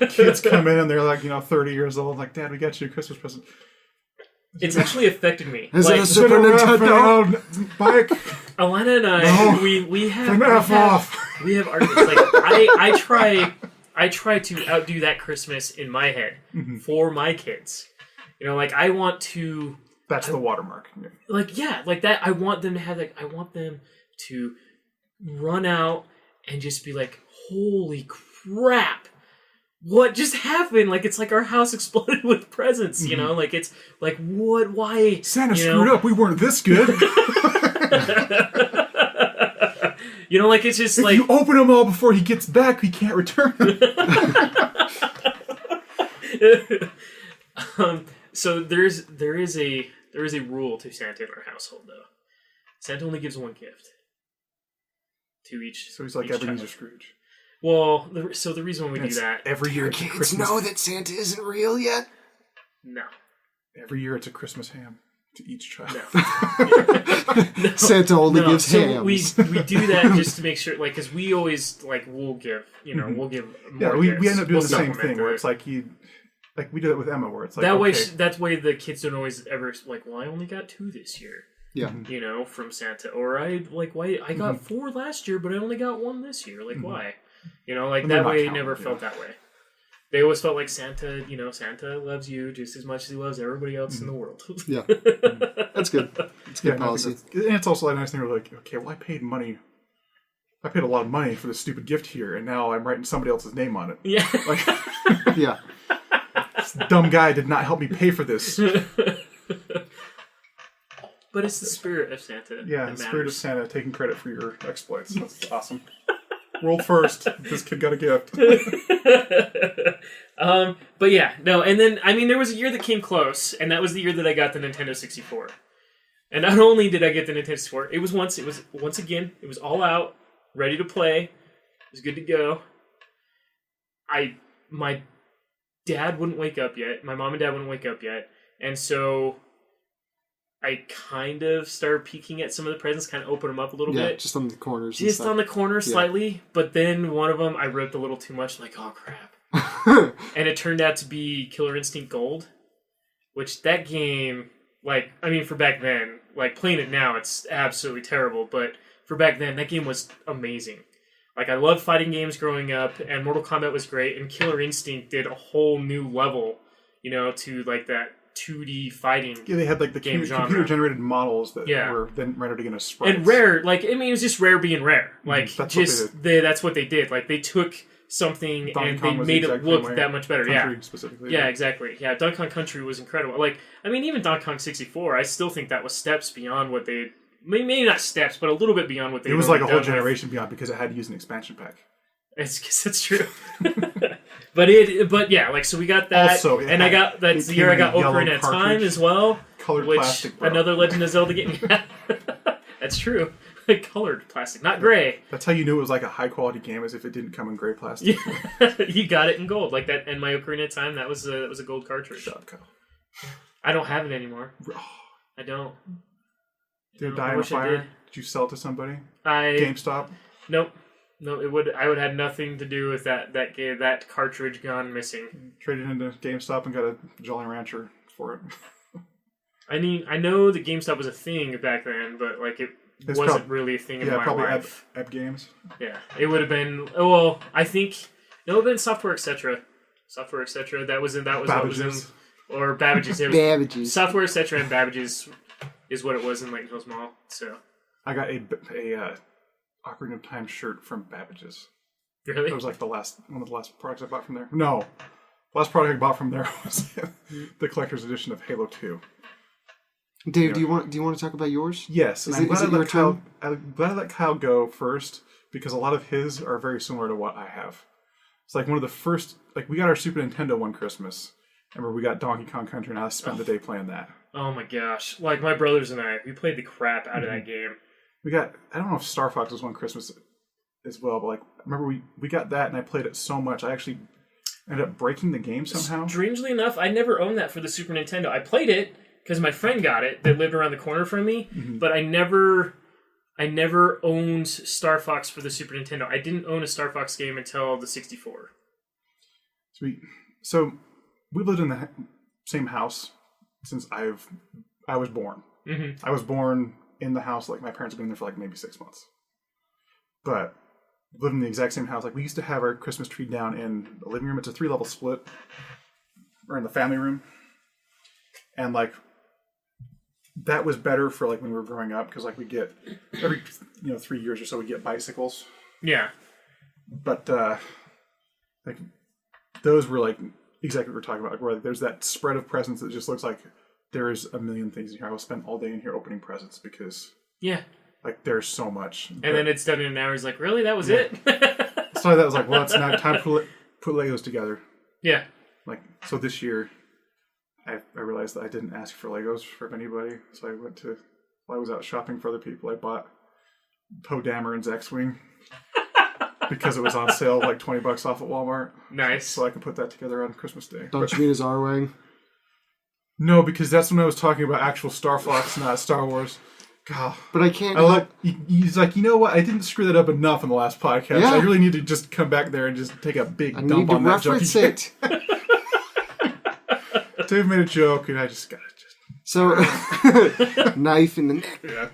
Kids come in and they're like 30 years old. Like, Dad, we got you a Christmas present. It's actually affected me. Is it a Super Nintendo bike? Alana and I, we have arguments. Like I try to outdo that Christmas in my head for my kids. Like I want to. That's the watermark. Like like that. I want them to have I want them to run out and just be like, "Holy crap! What just happened?" Like it's like our house exploded with presents. Like it's like what? Why? Santa screwed up. We weren't this good. Like it's just like you open them all before he gets back, he can't return them. So there is a rule to Santa in our household though. Santa only gives one gift to each. So he's like Ebenezer Scrooge. Well, the reason why we do that every year, kids know that Santa isn't real yet. No. Every year, it's a Christmas ham to each child. No. Santa only gives hams. We do that just to make sure, like, because we always we'll give we'll give more. Yeah, we end up doing the same thing where it's like we did it with Emma, where it's like that way the kids don't always ever like, well, I only got 2 this year. Yeah. From Santa, or I got 4 last year, but I only got 1 this year. Like, why? That way it never felt that way. They always felt like Santa, Santa loves you just as much as he loves everybody else in the world. Yeah. That's good. That's good policy. And it's also a nice thing where like, okay, well, I paid a lot of money for this stupid gift here, and now I'm writing somebody else's name on it. Yeah. Like, Yeah. this dumb guy did not help me pay for this. But it's the spirit of Santa. Yeah, that the spirit of matters. Santa taking credit for your exploits. That's awesome. World first. This kid got a gift. But yeah, no, and then, there was a year that came close, and that was the year that I got the Nintendo 64. And not only did I get the Nintendo 64, it was once again, it was all out, ready to play, it was good to go. My dad wouldn't wake up yet, my mom and dad wouldn't wake up yet, and so I kind of started peeking at some of the presents, kind of open them up a little bit. Just on the corners. Just on the corner slightly, but then one of them I ripped a little too much, like, oh crap. And it turned out to be Killer Instinct Gold, which that game, for back then, playing it now, it's absolutely terrible, but for back then, that game was amazing. I loved fighting games growing up, and Mortal Kombat was great, and Killer Instinct did a whole new level, to, that 2D fighting. Yeah, they had, the computer-generated models that were then rendered again as sprites. And Rare, it was just Rare being Rare. That's what they did. They took something Donkey and Kong they was made the it exact look same way. that much better. Country Yeah, specifically. yeah, exactly. Yeah, Donkey Kong Country was incredible. Even Donkey Kong 64, I still think that was steps beyond what they... Maybe not steps, but a little bit beyond what they... It was a whole generation beyond because it had to use an expansion pack. It's true. But yeah, so we got that, also, and I got that's the year I got Ocarina of Time as well, colored which plastic, bro. another Legend of Zelda game. That's true. Colored plastic, not gray. That's how you knew it was a high quality game, as if it didn't come in gray plastic. You got it in gold, like that. And my Ocarina of Time, that was a gold cartridge. Shut up, Kyle. I don't have it anymore. I don't. Did it die in a fire? Did you sell it to somebody? GameStop? Nope. No, I would have nothing to do with that game, that cartridge gone missing. Traded into GameStop and got a Jolly Rancher for it. I know that GameStop was a thing back then, but it wasn't really a thing in my life. Ebb Games. Yeah, it would have been. Well, I think it would have been Software Etc. Software Etc. That was Babbage's. Or Babbage's. Babbage's. Software Etc. and Babbage's is what it was in Layton Hills Mall. So I got a Ocarina of Time shirt from Babbage's. Really? That was one of the last products I bought from there. No, the last product I bought from there was the collector's edition of Halo 2. Dave, do you want to talk about yours? Yes, and I'm glad I let Kyle go first because a lot of his are very similar to what I have. It's one of the first, we got our Super Nintendo one Christmas. Remember, we got Donkey Kong Country, and I spent the day playing that. Oh my gosh! My brothers and I, we played the crap out of that game. We got, I don't know if Star Fox was one Christmas as well, but remember we got that, and I played it so much I actually ended up breaking the game somehow. Strangely enough, I never owned that for the Super Nintendo. I played it because my friend got it that lived around the corner from me, but I never owned Star Fox for the Super Nintendo. I didn't own a Star Fox game until the 64. Sweet. So we've lived in the same house since I was born. Mm-hmm. I was born in the house, my parents have been there for maybe 6 months. But living in the exact same house, we used to have our Christmas tree down in the living room. It's a 3-level split. Or in the family room. And that was better for when we were growing up because we get every 3 years or so we get bicycles. Yeah. But those were exactly what we're talking about, where there's that spread of presents that just looks like there is a million things in here. I will spend all day in here opening presents because there's so much. And then it's done in an hour. He's like, really? That was it? So that was well, it's now time to put Legos together. Yeah. So this year, I realized that I didn't ask for Legos from anybody. So while I was out shopping for other people, I bought Poe Dameron's X-Wing. Because it was on sale $20 off at Walmart. Nice. So I could put that together on Christmas Day. Don't you mean his R-Wing? No, because that's when I was talking about actual Star Fox, not Star Wars. God. But I can't... He's you know what? I didn't screw that up enough in the last podcast. Yeah. I really need to just come back there and just take a big dump on that joke. I need to reference it. Dave made a joke, and I just got it. So, knife in the neck. Yeah.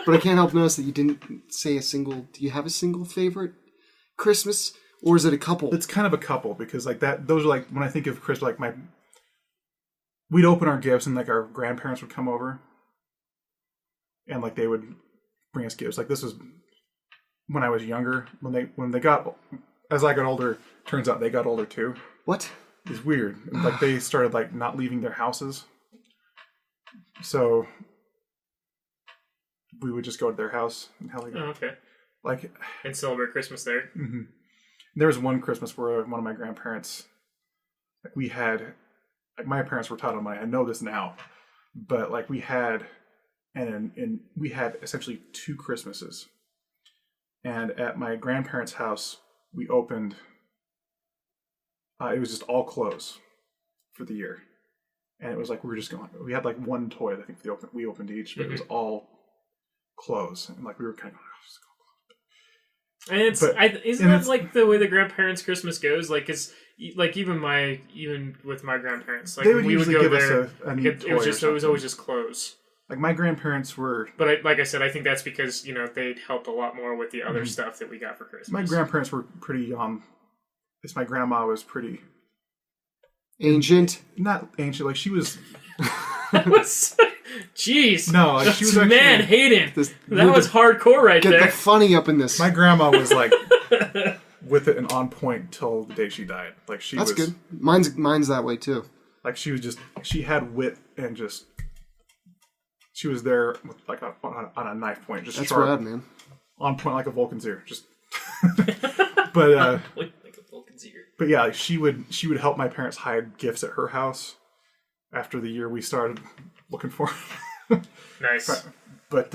But I can't help notice that you didn't say a single... Do you have a single favorite Christmas Or is it a couple? It's kind of a couple because like that. Those are like when I think of Christmas, like we'd open our gifts and like our grandparents would come over, and like they would bring us gifts. Like this was when I was younger. When they got as I got older, turns out they got older too. What? It's weird. Like they started like not leaving their houses, so we would just go to their house and okay. Like And celebrate Christmas there. Mm-hmm. There was one Christmas where one of my grandparents, like we had, like my parents were taught on money. I know this now, but like we had, and we had essentially 2 Christmases. And at my grandparents' house, we opened. It was just all clothes for the year, and it was like we were just going. We had like one toy. I think we opened each, but it was all clothes, and like we were kind of. And isn't that like the way the grandparents' Christmas goes? Like, like even with my grandparents, like they would we would usually go give there. us a neat toy. It was always just clothes. Like my grandparents were, but like I said, I think that's because they'd helped a lot more with the other stuff that we got for Christmas. My grandparents were pretty. My grandma was pretty ancient. Not ancient, like she was. Jeez. No, like she was actually... Man, Hayden. That was hardcore right there. Get the funny up in this. My grandma was like with it and on point till the day she died. Like she That's was... good. Mine's that way too. Like she was she had wit and just... She was there with like on a knife point. Just That's sharp, rad, man. On point like a Vulcan's ear. Just... But But yeah, like she would help my parents hide gifts at her house after the year we started looking for them. Nice. But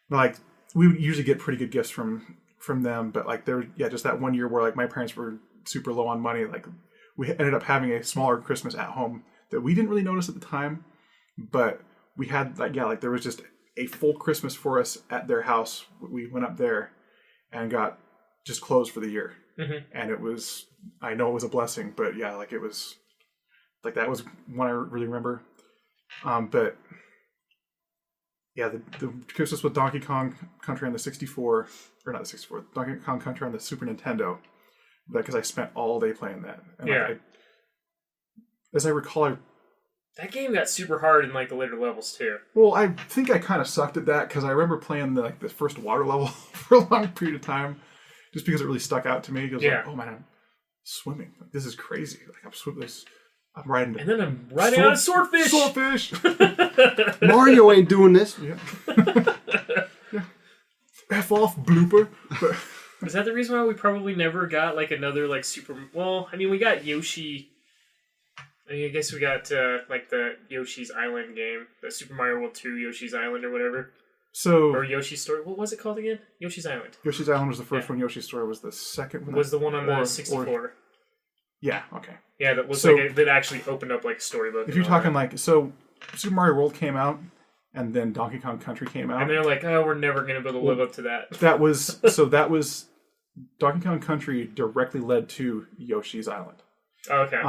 like we would usually get pretty good gifts from them, but like just that one year where like my parents were super low on money, like we ended up having a smaller Christmas at home that we didn't really notice at the time, but we had like there was just a full Christmas for us at their house. We went up there and got just clothes for the year. Mm-hmm. And it was, I know it was a blessing, but yeah, like it was, like that was one I really remember. But yeah, the Christmas with Donkey Kong Country on the 64, or not the 64, Donkey Kong Country on the Super Nintendo, because I spent all day playing that. And yeah. As I recall, that game got super hard in like the later levels too. Well, I think I kind of sucked at that because I remember playing the first water level for a long period of time. Just because it really stuck out to me. Because like, oh man, I'm swimming. Like, this is crazy. Like I'm swimming. I'm riding. And then I'm riding on a swordfish. Swordfish. Mario ain't doing this. Yeah. Yeah. F off, blooper. But, is that the reason why we probably never got like another like super? Well, I mean, we got Yoshi. I mean, I guess we got like the Yoshi's Island game, the Super Mario World 2 Yoshi's Island or whatever. So or Yoshi's Story. What was it called again? Yoshi's Island. Yoshi's Island was the first one. Yoshi's Story was the second one. Was the one on the 64. Yeah, okay. Yeah, that was that actually opened up like a storybook. If you're talking like, so Super Mario World came out and then Donkey Kong Country came out. And they're like, oh, we're never going to be able to live up to that. That was Donkey Kong Country directly led to Yoshi's Island. Oh, okay.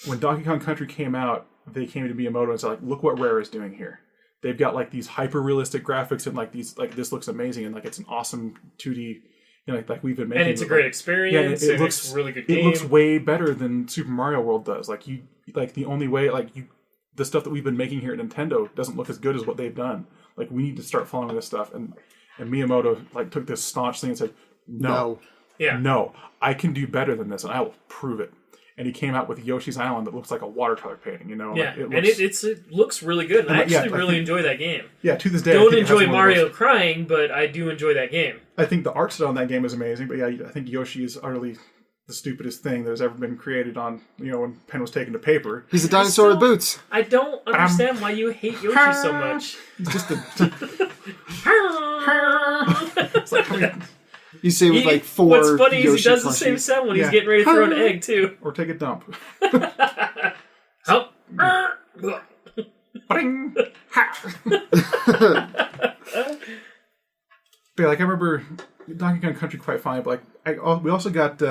When Donkey Kong Country came out, they came to Miyamoto and said, like, look what Rare is doing here. They've got like these hyper realistic graphics and like these this looks amazing and like it's an awesome 2D, like we've been making. And it's a great experience. Yeah, it looks really good game. It looks way better than Super Mario World does. Like the only way the stuff that we've been making here at Nintendo doesn't look as good as what they've done. Like we need to start following this stuff. And Miyamoto like took this staunch thing and said, no, I can do better than this and I will prove it. And he came out with Yoshi's Island that looks like a watercolor painting, Yeah, like it looks really good. And I actually really enjoy that game. Yeah, to this day, Don't enjoy Mario crying, but I do enjoy that game. I think the art style in that game is amazing, but yeah, I think Yoshi is utterly the stupidest thing that has ever been created on, when pen was taken to paper. He's a dinosaur with boots. I don't understand why you hate Yoshi so much. He's just a... It's like... You say with like 4 What's funny Yoshi is he does the plushies. same sound when he's getting ready to throw an egg, too. Or take a dump. Oh. Bing! But yeah, like I remember Donkey Kong Country quite fine, but like we also got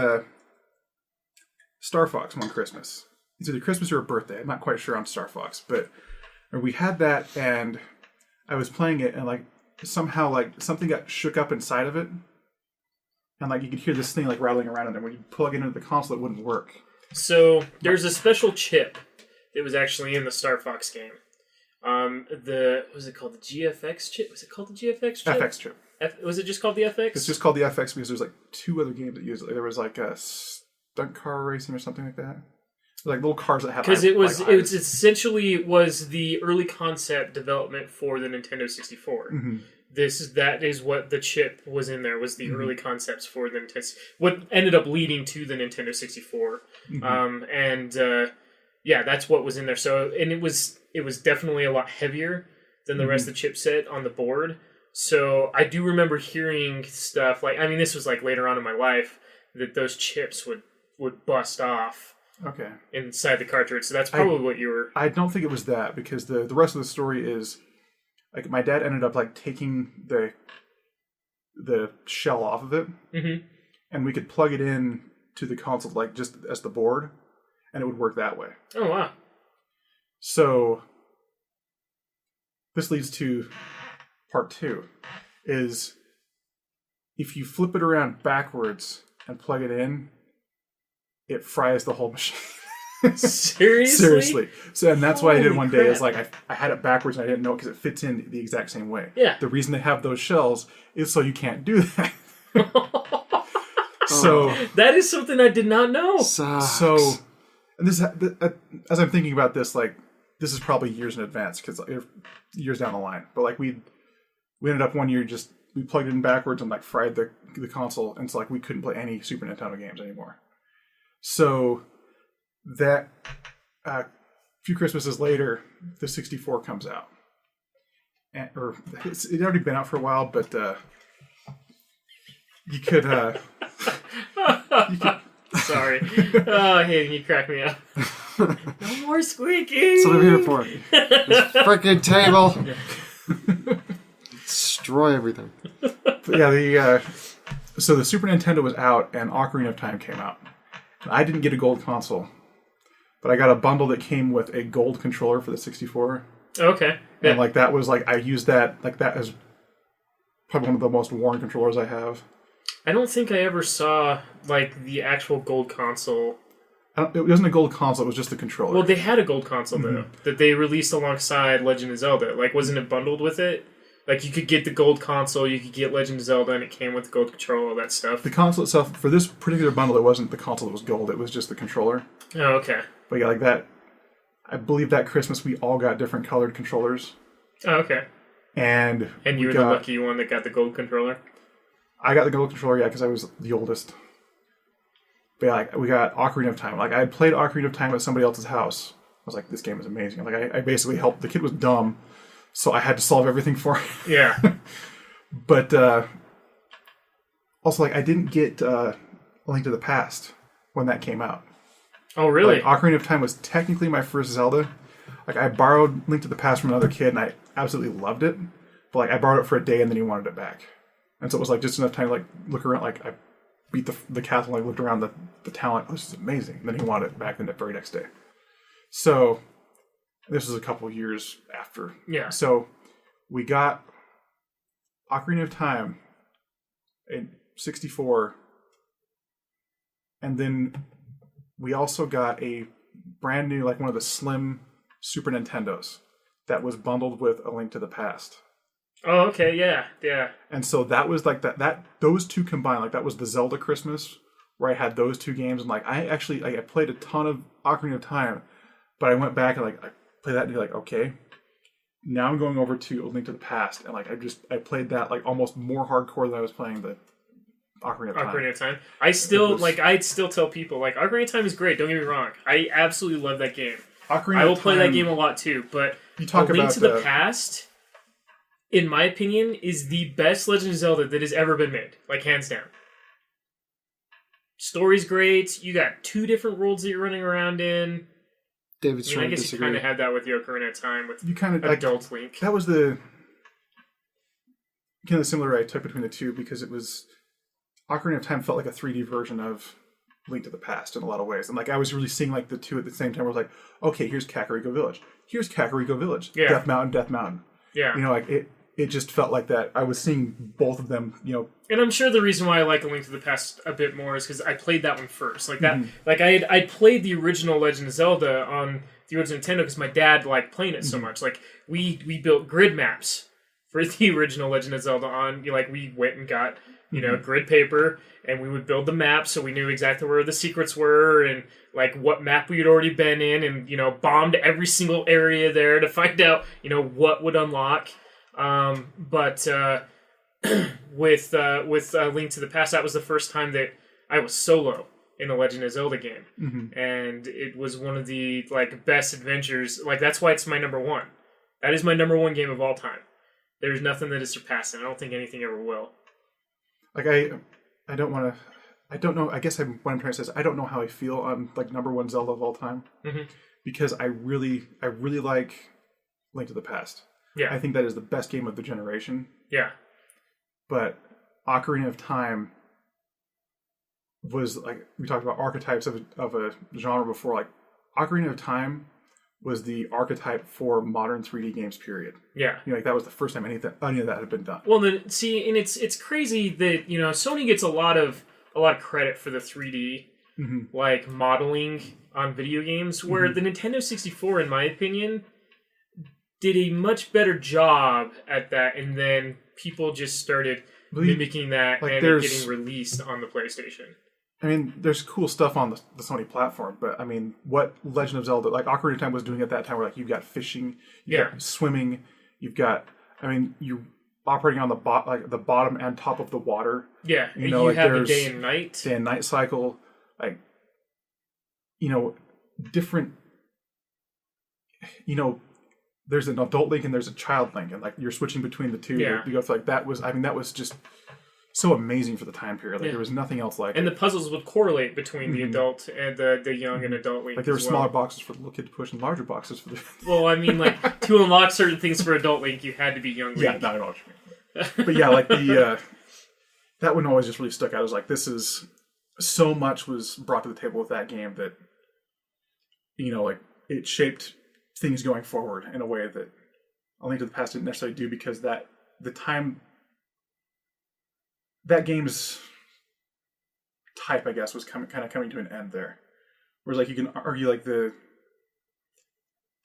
Star Fox one Christmas. It's either Christmas or a birthday. I'm not quite sure on Star Fox, but we had that and I was playing it and like somehow like something got shook up inside of it. and like you could hear this thing like rattling around, and then when you plug it into the console, it wouldn't work. So there's a special chip that was actually in the Star Fox game. Was it called the GFX chip? Was it called the GFX chip? FX chip. Was it just called the FX? It's just called the FX because there's like 2 other games that use it. There was like a stunt car racing or something like that. Like little cars that have because it was essentially was the early concept development for the Nintendo 64. Mm-hmm. That is what the chip was in there, was the early concepts for the Nintendo. What ended up leading to the Nintendo 64, yeah, that's what was in there. So and it was definitely a lot heavier than the rest of the chipset on the board. So I do remember hearing stuff like, I mean, this was like later on in my life that those chips would bust off. Okay. Inside the cartridge. So that's probably what you were... I don't think it was that, because the rest of the story is like my dad ended up like taking the shell off of it, and we could plug it in to the console like just as the board, and it would work that way. Oh wow. So this leads to part 2, is if you flip it around backwards and plug it in, it fries the whole machine. Seriously? Seriously. So, and that's what I did one day. Crap. Is like I had it backwards and I didn't know it because it fits in the exact same way. Yeah. The reason they have those shells is so you can't do that. So that is something I did not know. Sucks. So, and this as I'm thinking about this, like this is probably years in advance because years down the line. But like we ended up one year we plugged it in backwards and like fried the console, and so like we couldn't play any Super Nintendo games anymore. So that a few Christmases later, the 64 comes out, it had already been out for a while, but you could. Sorry, Hayden, you crack me up. No more squeaking. That's what I'm here for. This frickin' table. Destroy everything. But yeah, so the Super Nintendo was out, and Ocarina of Time came out. I didn't get a gold console, but I got a bundle that came with a gold controller for the 64. Okay. Yeah. And like that was like I used that like that as probably one of the most worn controllers I have. I don't think I ever saw like the actual gold console. It wasn't a gold console; it was just the controller. Well, they had a gold console though that they released alongside Legend of Zelda. Like, wasn't it bundled with it? Like, you could get the gold console, you could get Legend of Zelda, and it came with the gold controller, all that stuff. The console itself, for this particular bundle, it wasn't the console that was gold; it was just the controller. Oh, okay. But yeah, like that. I believe that Christmas we all got different colored controllers. Oh, okay. And you were the lucky one that got the gold controller? I got the gold controller, yeah, because I was the oldest. But yeah, like, we got Ocarina of Time. Like, I had played Ocarina of Time at somebody else's house. I was like, this game is amazing. Like, I basically helped. The kid was dumb, so I had to solve everything for him. Yeah. But also, like, I didn't get A Link to the Past when that came out. Oh, really? Like, Ocarina of Time was technically my first Zelda. Like, I borrowed Link to the Past from another kid, and I absolutely loved it. But, like, I borrowed it for a day, and then he wanted it back. And so it was, like, just enough time to, like, look around. Like, I beat the castle, and I looked around the town, like, this is amazing. And then he wanted it back the very next day. So, this was a couple years after. Yeah. So, we got Ocarina of Time in 64, and then we also got a brand new, like one of the slim Super Nintendos that was bundled with A Link to the Past. Oh, okay, yeah. And so that was like that those two combined, like that was the Zelda Christmas where I had those two games, and like I actually I played a ton of Ocarina of Time, but I went back and like I played that and you're like, okay, now I'm going over to A Link to the Past, and like I played that like almost more hardcore than I was playing the Ocarina of Time. Ocarina of Time. I'd still tell people like Ocarina of Time is great. Don't get me wrong. I absolutely love that game. I will play that game a lot too. But A Link to the Past, in my opinion, is the best Legend of Zelda that has ever been made. Like, hands down. Story's great. You got 2 different worlds that you're running around in. David's trying to disagree. I guess you kind of had that with the Ocarina of Time with you kind of adult Link. That was the kind of similar I took between the two, because it was Ocarina of Time felt like a 3D version of Link to the Past in a lot of ways. And like I was really seeing like the two at the same time. I was like, okay, here's Kakariko Village. Here's Kakariko Village. Yeah. Death Mountain, Death Mountain. Yeah. You know, like it just felt like that. I was seeing both of them, And I'm sure the reason why I like A Link to the Past a bit more is because I played that one first. Like that, like I played the original Legend of Zelda on the original Nintendo because my dad liked playing it so much. Like we built grid maps for the original Legend of Zelda on. Like we went and got grid paper, and we would build the map so we knew exactly where the secrets were and like what map we had already been in, and bombed every single area there to find out what would unlock. But with Link to the Past, that was the first time that I was solo in a Legend of Zelda game, and it was one of the best adventures. Like that's why it's my number one. That is my number one game of all time. There's nothing that is surpassing. I don't think anything ever will. Like I don't want to. I don't know. I guess what I'm trying to say is I don't know how I feel on number one Zelda of all time, because I really like Link to the Past. Yeah, I think that is the best game of the generation. Yeah, but Ocarina of Time was we talked about archetypes of a genre before. Like Ocarina of Time was the archetype for modern 3D games. Period. Yeah, that was the first time any of that had been done. Well, then see, and it's crazy that Sony gets a lot of credit for the 3D modeling on video games, where the Nintendo 64, in my opinion, did a much better job at that, and then people just started mimicking that, and it getting released on the PlayStation. I mean, there's cool stuff on the Sony platform, but I mean, what Legend of Zelda, Ocarina of Time was doing at that time, where you've got fishing, you've got swimming, you've got, you're operating on the bottom and top of the water. Yeah, you have a day and night cycle, different, there's an adult Link and there's a child Link, and you're switching between the two. Yeah. You go through that was just so amazing for the time period. There was nothing else like it. And the puzzles would correlate between the adult and the young and adult Link. There were smaller boxes for the little kid to push and larger boxes for the... Well, to unlock certain things for adult Link, you had to be young Link. Yeah, not at all. But yeah, that one always just really stuck out. It was so much was brought to the table with that game that, it shaped things going forward in a way that A Link to the Past didn't necessarily do, because that game's type, I guess, was coming to an end there. Whereas you can argue the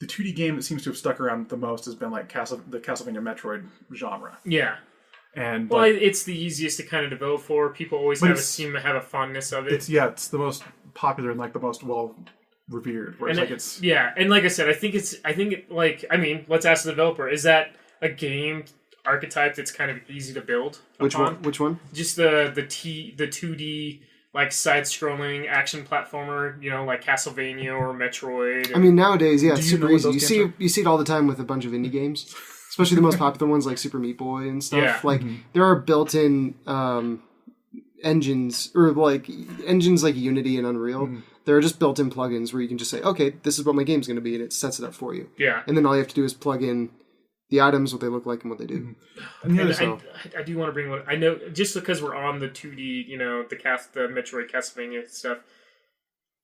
2D game that seems to have stuck around the most has been the Castlevania Metroid genre. Yeah. And it's the easiest to kind of develop for. People always seem to have a fondness of it. It's the most popular and the most well revered. Whereas and like I said, I think let's ask the developer, is that a game archetype that's kind of easy to build upon? Which one? Just the 2D side-scrolling action platformer, like Castlevania or Metroid. Nowadays, it's super easy. You see it all the time with a bunch of indie games, especially the most popular ones like Super Meat Boy and stuff. Yeah. There are built-in engines, or engines like Unity and Unreal. There are just built-in plugins where you can just say, okay, this is what my game's going to be, and it sets it up for you. Yeah. And then all you have to do is plug in the items, what they look like, and what they do. And I do want to bring one. I know, just because we're on the 2D, the Metroid Castlevania stuff.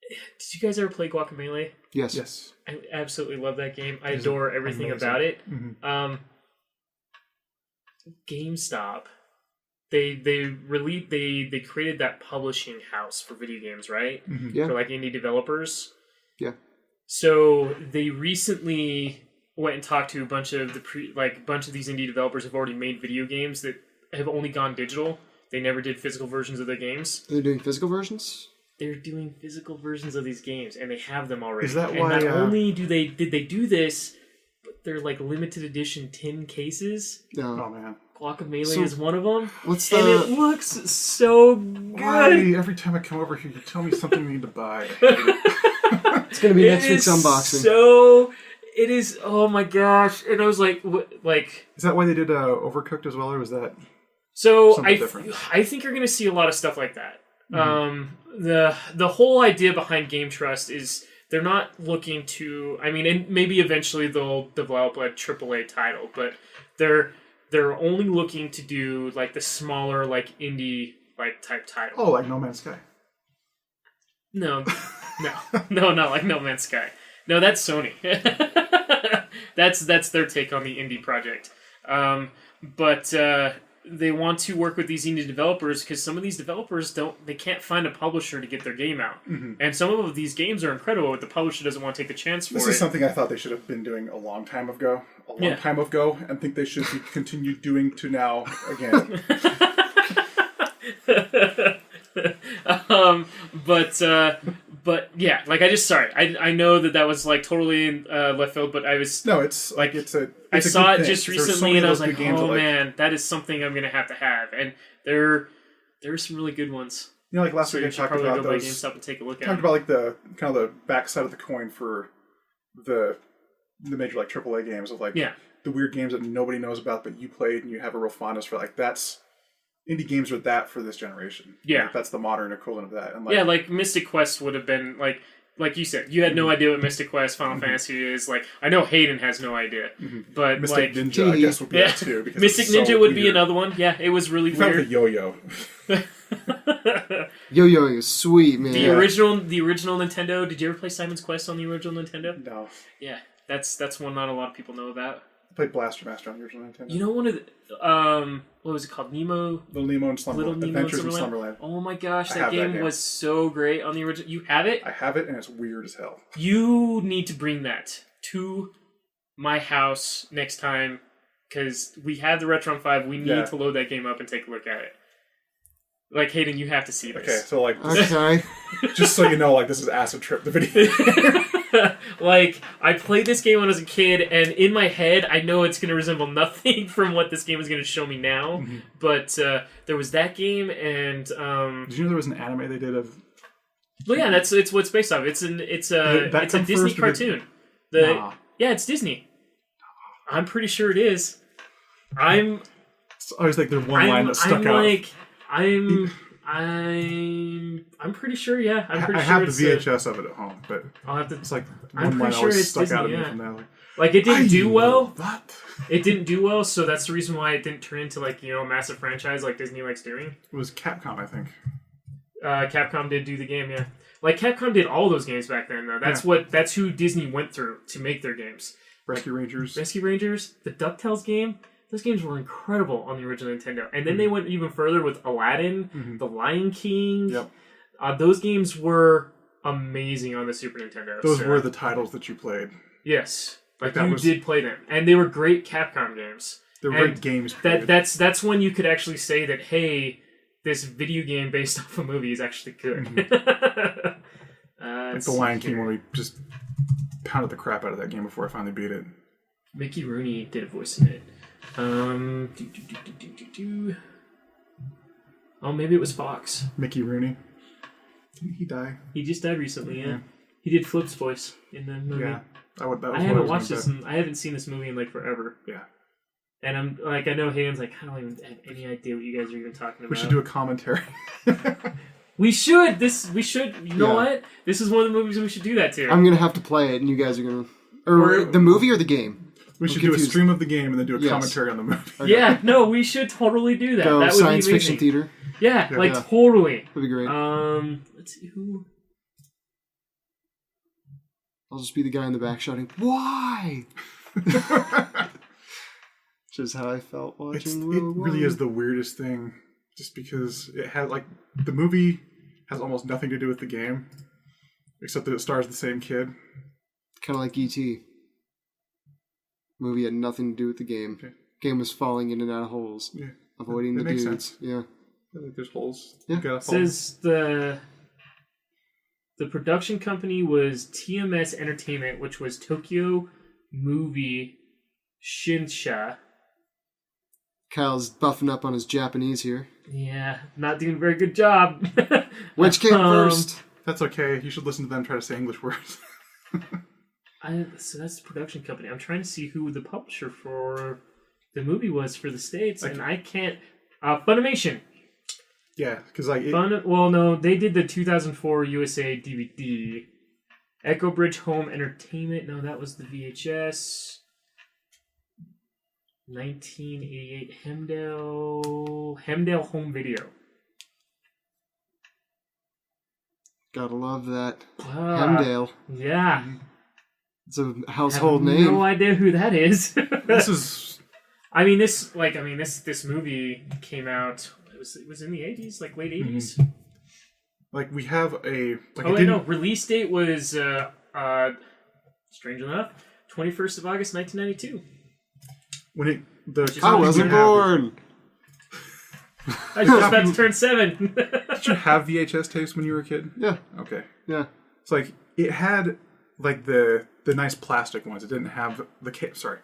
Did you guys ever play Guacamelee? Yes. I absolutely love that game. I adore everything about it. GameStop. They created that publishing house for video games, right? Yeah. For indie developers. Yeah. So they recently went and talked to a bunch of these indie developers have already made video games that have only gone digital. They never did physical versions of their games. They're doing physical versions? They're doing physical versions of these games, and they have them already. Is that and why? Not only did they do this, but they're limited edition tin cases. No. Oh man. Guacamelee is one of them. And it looks so good. Why, every time I come over here, you tell me something I need to buy. It's going to be next week's unboxing. It is. Oh my gosh! And I was like. Is that why they did Overcooked as well, or was that? So I think you're going to see a lot of stuff like that. The whole idea behind Game Trust is they're not looking to. And maybe eventually they'll develop a AAA title, but they're only looking to do the smaller indie type title. Oh, like No Man's Sky. No, not like No Man's Sky. No, that's Sony. That's their take on the indie project. but they want to work with these indie developers because some of these developers can't find a publisher to get their game out. And some of these games are incredible, but the publisher doesn't want to take the chance for it. This is something I thought they should have been doing a long time ago, and think they should be continued doing to now again. But yeah, like I know that was like totally in left field, but I was I saw it just recently and I was like, oh man, that is something I'm gonna have to have, and there are some really good ones. You know, like last week I talked about those. GameStop and take a look at. Talked about like the kind of the backside of the coin for the major like AAA games of like the weird games that nobody knows about but you played and you have a real fondness for. Like that's indie games are that for this generation. Yeah, like, that's the modern equivalent of that. And like Mystic Quest would have been like you said, you had no idea what Mystic Quest, Final Fantasy is. Like I know Hayden has no idea, but Mystic Ninja I guess would be that too. Because Mystic Ninja would be another one. Yeah, it was really weird. The yo-yo. Yo-yoing is sweet, man. The original Nintendo. Did you ever play Simon's Quest on the original Nintendo? No. Yeah, that's one not a lot of people know about. I played Blaster Master on the original Nintendo. You know one of the what was it called? Little Nemo in Slumberland. Adventures in Slumberland. Oh my gosh, that game was so great on the original. You have it? I have it, and it's weird as hell. You need to bring that to my house next time because we have the Retron 5. We need to load that game up and take a look at it. Like, Hayden, you have to see this. Okay, so like... Okay. Just so you know, like, this is Acid Trip, the video. Like, I played this game when I was a kid, and in my head, I know it's going to resemble nothing from what this game is going to show me now. But there was that game, and... Did you know there was an anime they did of... Well, yeah, it's what it's based off. It's a Disney cartoon. Yeah, it's Disney. I'm pretty sure it is. I always like there's one line that stuck out. I'm pretty sure, yeah. I have the VHS of it at home, but I'll have to. It's like one line always stuck out of me from that. Like it didn't do well. That. It didn't do well, so that's the reason why it didn't turn into like a massive franchise like Disney likes doing. It was Capcom, I think. Capcom did do the game, yeah. Like Capcom did all those games back then, though. That's who Disney went through to make their games. Rescue Rangers, the DuckTales game. Those games were incredible on the original Nintendo. And then they went even further with Aladdin, The Lion King. Yep. Those games were amazing on the Super Nintendo. Those were the titles that you played. Yes. Like you did play them. And they were great Capcom games. They were great games. That's when you could actually say that, hey, this video game based off a movie is actually good. Like The Lion King, where we just pounded the crap out of that game before I finally beat it. Mickey Rooney did a voice in it. Oh, maybe it was Fox. Mickey Rooney. Didn't he die? He just died recently, yeah. He did Flip's voice in the movie. Yeah. I haven't watched this, I haven't seen this movie in like forever. Yeah. And I'm like, I know Hayden's like, I don't even have any idea what you guys are even talking about. We should do a commentary. We should. You know what? This is one of the movies we should do that to. I'm going to have to play it, and you guys are going to... Or the movie or the game? We should do a stream of the game and then do a commentary on the movie. Okay. Yeah, no, we should totally do that. Go that would science be fiction theater. Yeah, totally. That'd be great. Let's see who. I'll just be the guy in the back shouting, "Why?" Which is how I felt watching. It really is the weirdest thing, just because it had the movie has almost nothing to do with the game, except that it stars the same kid. Kind of like E.T. Movie had nothing to do with the game. Okay. Game was falling in and out of holes, avoiding the dudes. Sense. Yeah, there's holes. Yeah, it says the production company was TMS Entertainment, which was Tokyo Movie Shinsha. Kyle's buffing up on his Japanese here. Yeah, not doing a very good job. Which came first? That's okay. You should listen to them try to say English words. So that's the production company. I'm trying to see who the publisher for the movie was for the States, and I can't... Funimation. Yeah, because well, no, they did the 2004 USA DVD. Echo Bridge Home Entertainment. No, that was the VHS. 1988 Hemdale Home Video. Gotta love that. Hemdale. Yeah. It's a household name. No idea who that is. This is I mean, this movie came out. It was in the 80s, like late 80s. Like we have a. Like no! Release date was strange enough, 21st of August, 1992. I wasn't born. I was just about to turn 7. Did you have VHS tapes when you were a kid? Yeah. Okay. Yeah. It's like it had like the nice plastic ones. It didn't have the case. Sorry,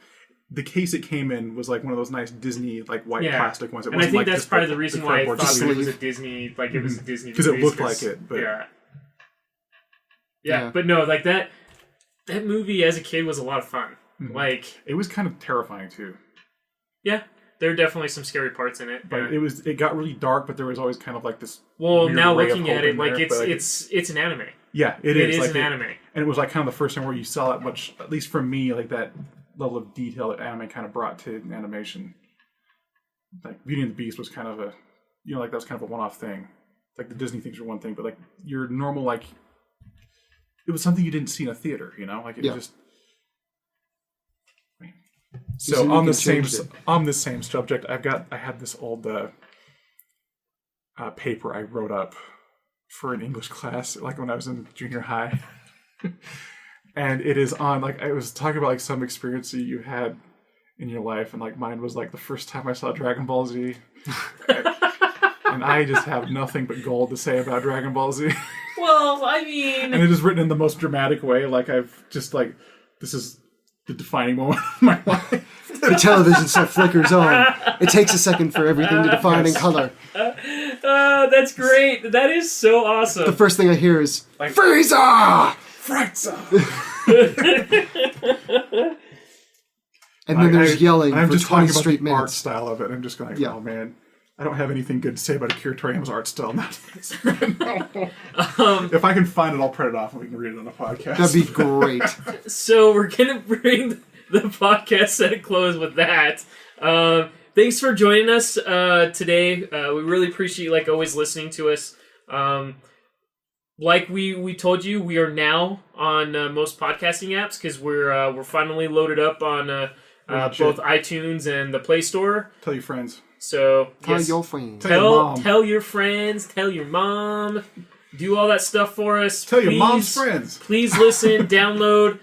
the case it came in was like one of those nice Disney like white plastic ones. And I think that's part of the reason why I thought it was a Disney, like it was a Disney, because it looked like it. But yeah. But no, like that movie as a kid was a lot of fun. Mm-hmm. Like it was kind of terrifying too. Yeah. There are definitely some scary parts in it. But it got really dark, but there was always kind of like this. Well, now looking at it, like it's an anime. Yeah, it is. It is like an anime, and it was like kind of the first time where you saw that much, at least for me, like that level of detail that anime kind of brought to animation. Like Beauty and the Beast was kind of a, like that was kind of a one-off thing. Like the Disney things were one thing, but like your normal like, it was something you didn't see in a theater. Like it was just. So on the same subject, I had this old paper I wrote up for an English class, like when I was in junior high, and it is on like I was talking about like some experience you had in your life, and like mine was like the first time I saw Dragon Ball Z, and I just have nothing but gold to say about Dragon Ball Z. Well, I mean, and it is written in the most dramatic way, like I've just like this is the defining moment of my life. The television set flickers on. It takes a second for everything to define in color. That's great. That is so awesome. The first thing I hear is like, Frieza! And then there's yelling I'm for just 20 talking straight about the art minutes. style of it. I'm just going, oh man, I don't have anything good to say about Akira Toriyama's art style. If I can find it, I'll print it off and we can read it on the podcast. That'd be great. So we're going to bring the podcast at a close with that. Thanks for joining us today. We really appreciate, like always, listening to us. Like we told you, we are now on most podcasting apps because we're finally loaded up on both iTunes and the Play Store. Tell your friends. So tell your friends. Tell your friends. Tell your mom. Do all that stuff for us. Tell your mom's friends. Please listen, download.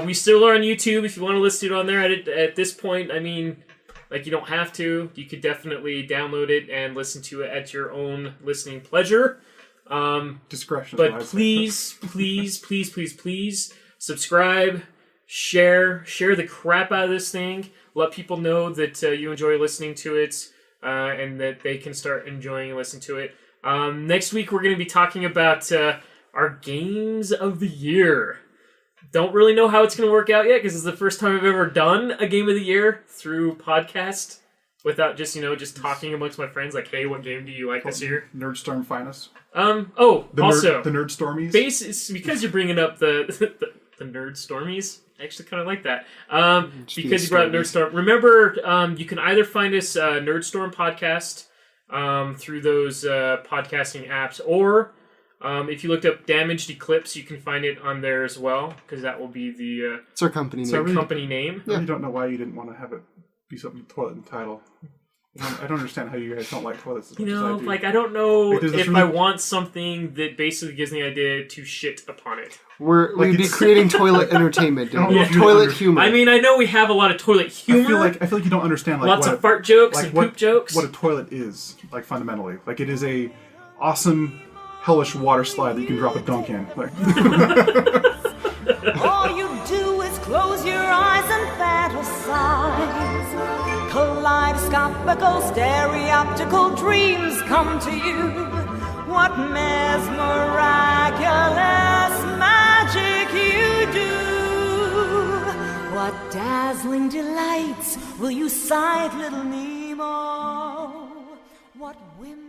We still are on YouTube if you want to listen to it on there. At this point, I mean, like you don't have to. You could definitely download it and listen to it at your own listening pleasure. Discretion. But please subscribe, share the crap out of this thing. Let people know that you enjoy listening to it and that they can start enjoying listening to it. Next week, we're going to be talking about our games of the year. Don't really know how it's going to work out yet because it's the first time I've ever done a game of the year through podcast without just talking amongst my friends like, hey, what game do you like this year? Nerdstorm Finest. The Nerd Stormies. Because you're bringing up the Nerd Stormies. I actually kind of like that. Because you brought up Nerdstorm. Remember, you can either find us Nerdstorm Podcast through those podcasting apps, or if you looked up Damaged Eclipse, you can find it on there as well, because that will be the it's our company name. Company name. I really don't know why you didn't want to have it be something toilet in the title. I don't understand how you guys don't like toilets as much as I do. I don't know if I want something that basically gives me the idea to shit upon it. We'd be creating toilet entertainment, toilet humor. I mean, I know we have a lot of toilet humor. I feel like you don't understand lots of fart jokes and poop jokes. What a toilet is, like fundamentally. Like it is a awesome, hellish water slide that you can drop a dunk in. Like. All you do is close your eyes and fantasize. Kaleidoscopical, stereoptical dreams come to you. What miraculous magic you do. What dazzling delights will you sight, little Nemo? What whim